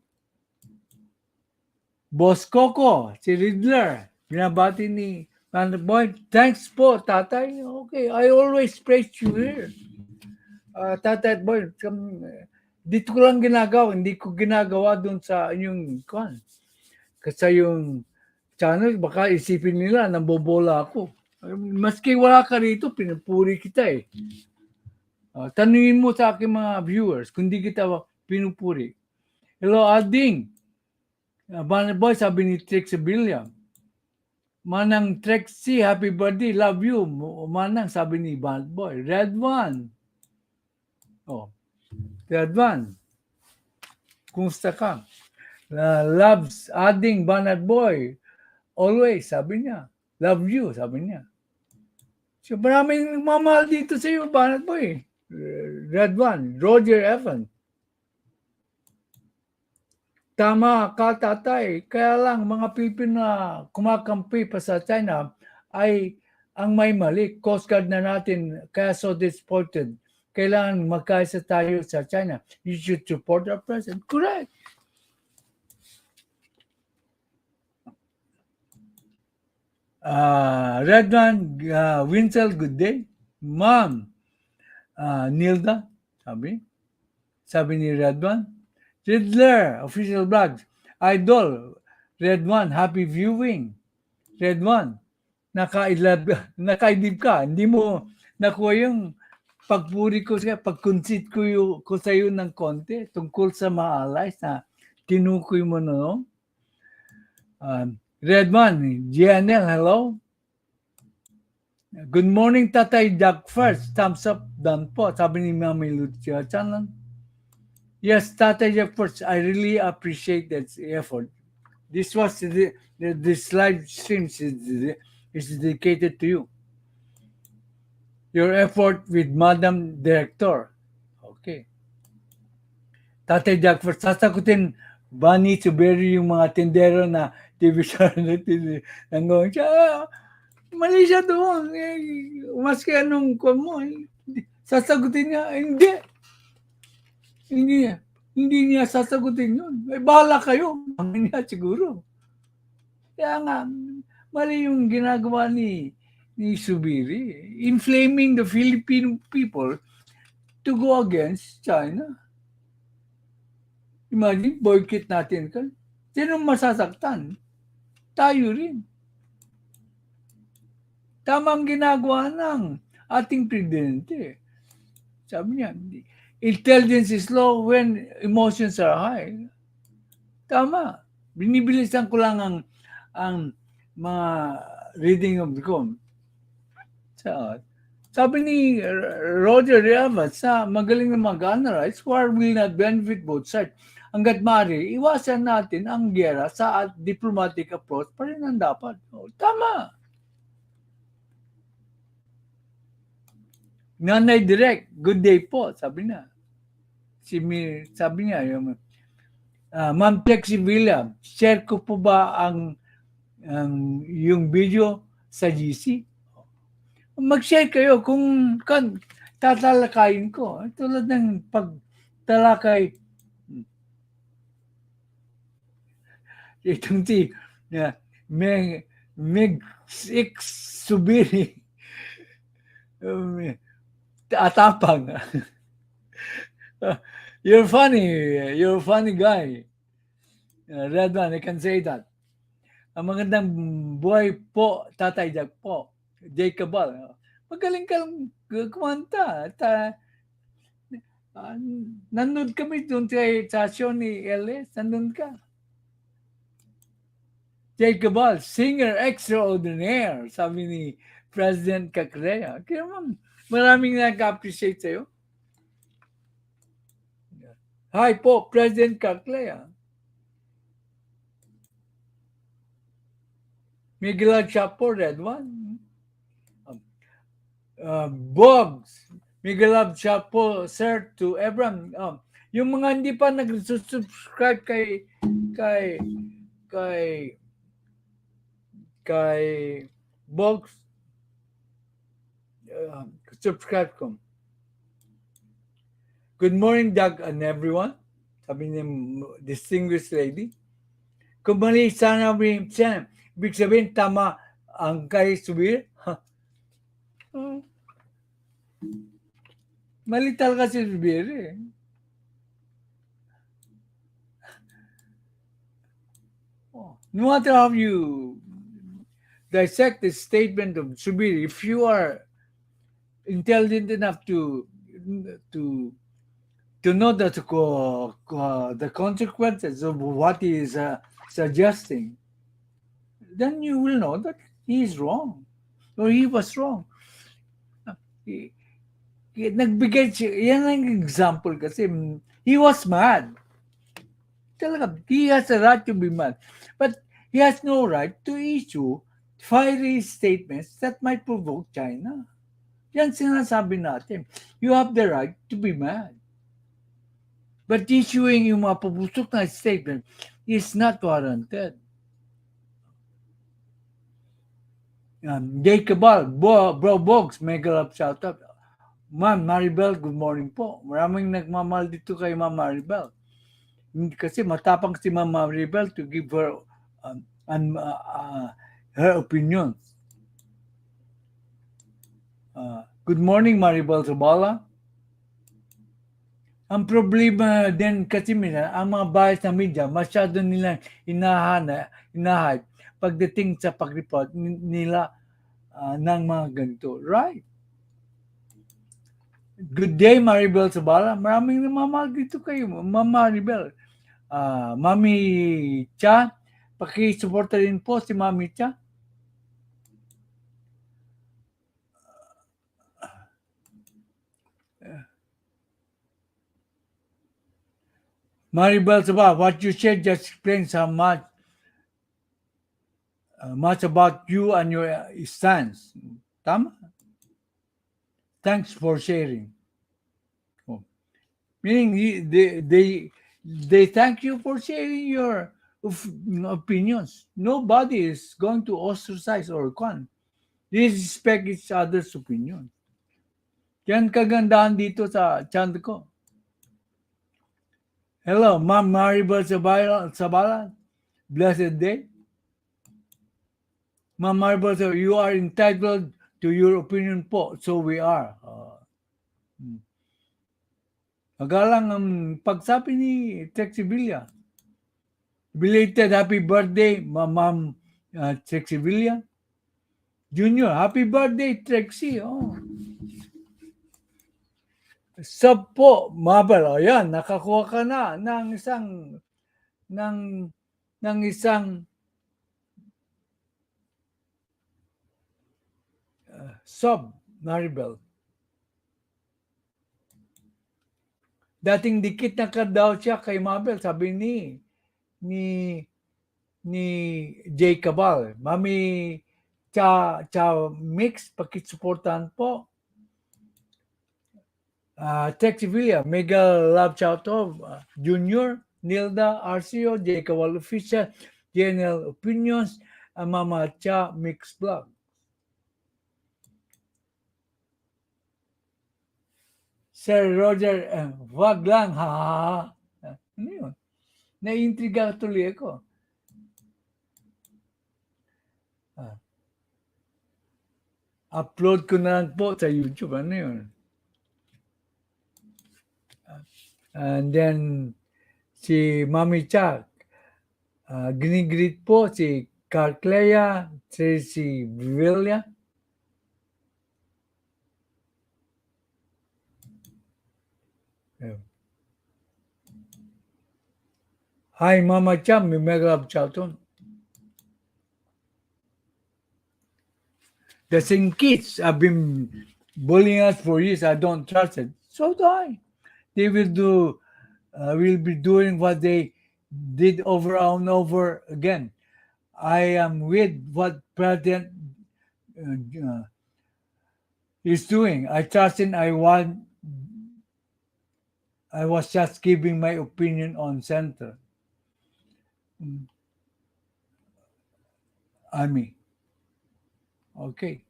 Boss Coco, si Riddler. Pinabati ni Banat Boy. Thanks po, Tatay. Okay, I always praise you here. Tatay Boy, dito ko lang ginagawa. Hindi ko ginagawa dun sa inyong kwan. Kasi yung channel, baka isipin nila, nambobola ako. Maski wala ka rito, pinupuri kita eh. Tanungin mo sa aking mga viewers, kung di kita pinupuri. Hello, Ading. Banat Boy, sabi ni TREXY William. Manang TREXY, happy birthday, love you. Manang, sabi ni Banat Boy. Red One. Red One. Kumusta ka? Loves Ading Banat Boy. Always, sabi niya. Love you, sabi niya. So, maraming mamahal dito sa iyo, Banat Boy. Red One, Roger Evans. Tama ka, Tatay. Kaya lang, mga Pilipino na kumakampi pa sa China ay ang may mali. Coast Guard na natin, kaya so disappointed. Kailangan magkaisa tayo sa China. You should support our president. Correct. Red One, Winsel, good day. Ma'am, Nilda, sabi ni Red One. Riddler, official vlogs. Idol, Red One, happy viewing. Red One, nakaidib ka. Hindi mo nakuha yung pagpuri ko siya, pag-concede ko sa iyo ng konti tungkol sa mga allies na tinukoy mo no. Red One, GNL, hello. Good morning, Tatay Jackferdz. Thumbs up, done po. Sabi ni Mami Lucia Channel. Yes, Tatay Jackferdz, I really appreciate that effort. This was this live stream is dedicated to you. Your effort with Madam Director. Okay. Tatay Jackferdz, sasagutin ba ni Suberi yung mga tindero na TV show na nangong siya, mali siya doon. Maski anong kwan mo, sasagutin niya, hindi niya sasagutin yun. Bahala kayo. Amin niya siguro. Kaya nga, mali yung ginagawa ni Subiri. Inflaming the Filipino people to go against China. Imagine, boycott natin ka. Sino masasaktan? Tayo rin. Tamang ginagawa ng ating presidente. Sabi niya, intelligence is low when emotions are high. Tama. Binibilisan ko lang ang mga reading of the com. Sabi ni Roger Rivas sa magaling na mag-analyze, war will not benefit both sides. Hanggat maaari, iwasan natin ang gera sa diplomatic approach pa rin ang dapat. Tama. Nanay Direct, good day po, sabi niya. Sabi niya, Ma'am TREXY Villa, share ko po ba yung video sa GC? Mag-share kayo kung tatalakayin ko. Tulad ng pagtalakay itong Meg X Subiri atapang. You're funny guy. Red one, I can say that. Ang magandang buhay po, Tatay Jack po. Jacob Ball. Magaling ka lang kumanta. Nanood kami doon sa show ni LS. Nanood ka. Jacob Ball, singer extraordinaire, sabi ni President Cacrea. Kaya maraming nag-appreciate sa'yo. Hi po, President Cacrea. Miguel Chapo, red one. Bogs, Miguel Chapo, sir, to Ebram. Yung mga hindi pa nag-subscribe kay Bogs, subscribe ko. Good morning, Doug and everyone. Sabi niya, distinguished lady. Kung mali sana siya, ibig sabihin, tama ang kay Subir. Mali talaga si Subir eh. No matter how you dissect the statement of Subir, if you are intelligent enough to know the consequences of what he is suggesting, then you will know that he is wrong or he was wrong. Nagbigay siya, yan ang example kasi he was mad. Talaga, he has a right to be mad. But he has no right to issue fiery statements that might provoke China. Yan sinasabi natin. You have the right to be mad. But issuing yung mga pupusok na statement is not warranted. Jacob Ball, Bro Bogs, mega love shout out. Ma'am Maribel, good morning po. Maraming nagmamahal dito kay Ma'am Maribel. Kasi matapang si Ma'am Maribel to give her her opinions. Good morning, Maribel Zabala. Ang problema din kasi ang mga bias na media, masyado nilang inahype pagdating sa pag-report nila ng mga ganito. Right? Good day, Maribel Zabala. Maraming namamahal dito kayo, Ma'am Maribel. Mami Cha, pakisuporta rin po si Mami Cha. Maribel Zabala, what you said just explains how much about you and your stance. Tama? Thanks for sharing. Meaning they thank you for sharing your opinions. Nobody is going to ostracize or disrespect each other's opinion. Yan kagandahan dito sa channel ko. Hello, Ma'am Maribel Zabala. Blessed day. Ma'am Maribel, you are entitled to your opinion po. So we are. Magalang ang pagsabi ni TREXY Villa. Belated happy birthday, Ma'am TREXY Villa. Junior, happy birthday, TREXY. Oh. Sub po, Mabel. O yan, nakakuha ka na ng isang sub, Maribel. Dating dikit na ka daw siya kay Mabel, sabi ni Jay Cabal. Mami cha mix, pakisuportahan po. TREXY Villa, mega love shout out. Junior, Nilda, RCO, Jay Cabal Official, JNL Opinions, Mama Cha Mix Vlog. Sir Roger, wag lang, ha. Ano yun? Naiintriga tuloy ako. Upload ko na lang po sa YouTube. Ano yun? And then, si Mami Cha, ginigreet po si Carclea, si Villa. Hi, Mama Cha, may mega love shout out. The same kids have been bullying us for years. I don't trust it. So do I. They will be doing what they did over and over again. I am with what President is doing. I trust him. I was just giving my opinion on center. Okay.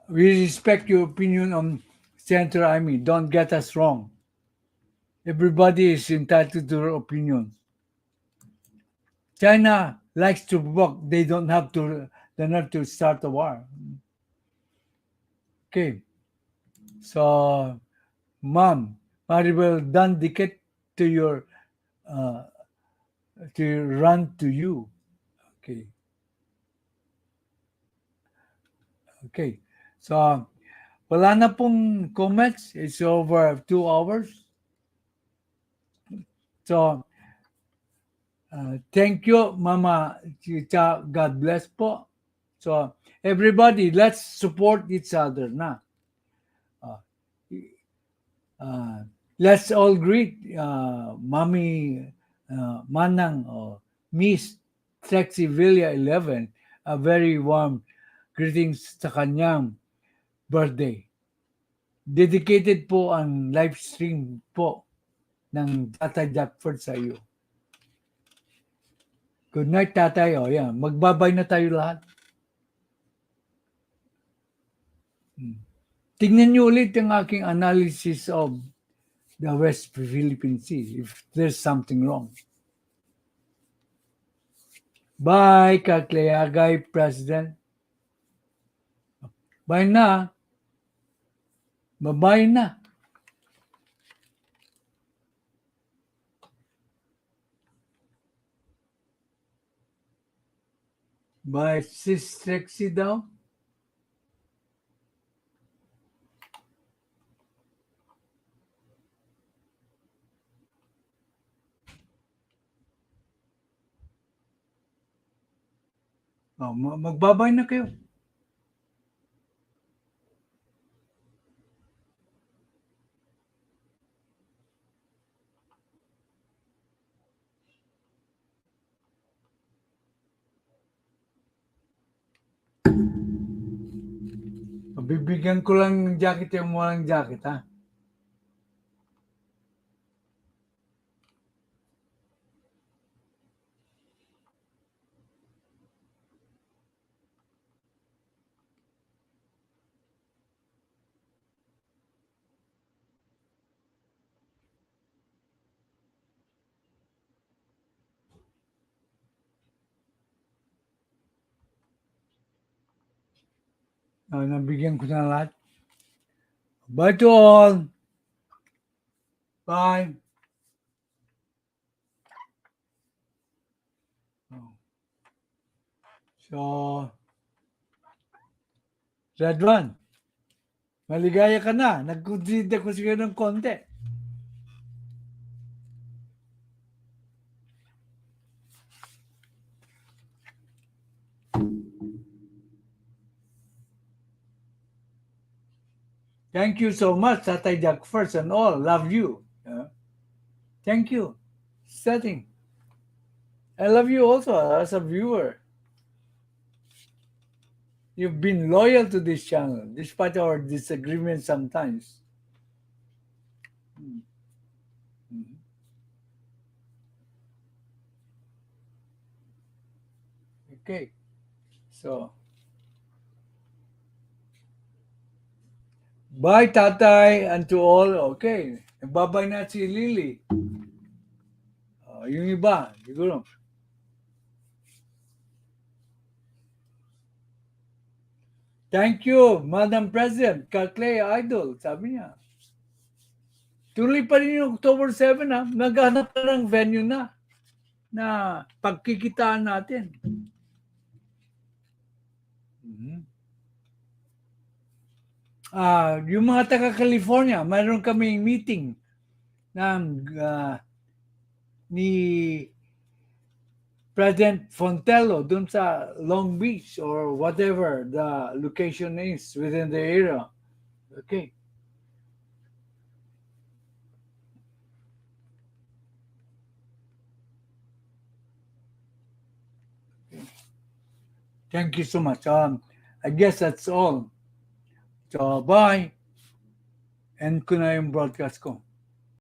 We respect your opinion on center. Don't get us wrong. Everybody is entitled to their opinions. China likes to provoke. They don't have to. They're not to start a war. Okay. So, Ma'am, Maribel, done dikit to your to run to you. Okay. Okay. So, wala na pong comments. It's over 2 hours. So, thank you, Mama Chicha. God bless po. So, everybody, let's support each other na. Let's all greet Mami Manang or Miss TREXY Villa 11 a very warm greetings sa kanyang birthday. Dedicated po ang live stream po ng Tatay Jackferdz sa iyo. Good night, Tatay. O yan, magbabay na tayo lahat. Tingnan niyo ulit ang aking analysis of the West Philippine Sea if there's something wrong. Bye, Kakleagay President. Bye na. Bye na. Bye, Sis TREXY daw. Magbabay na kayo. Bibigyan ko lang ng jacket yung walang jacket, ha? Nabigyan ko na lahat. Bye to all. Bye. Oh. So, Red One, maligaya ka na. Nag-consider ko siguro ng konti. Thank you so much, Tatay Jackferdz and all. Love you. Thank you. Setting. I love you also as a viewer. You've been loyal to this channel, despite our disagreements sometimes. Okay. So, bye, Tatay, and to all. Okay. Nagbabay na si Lily. Yung iba, siguro. Thank you, Madam President. Clay Idol, sabi niya. Tuloy pa rin yung October 7, ha? Naghanap na ng venue na pagkikitaan natin. Yung mga taga-California, mayroon kaming meeting ng ni President Fontelo dun sa Long Beach or whatever the location is within the area. Okay. Thank you so much. I guess that's all. So, bye. End ko na yung broadcast ko.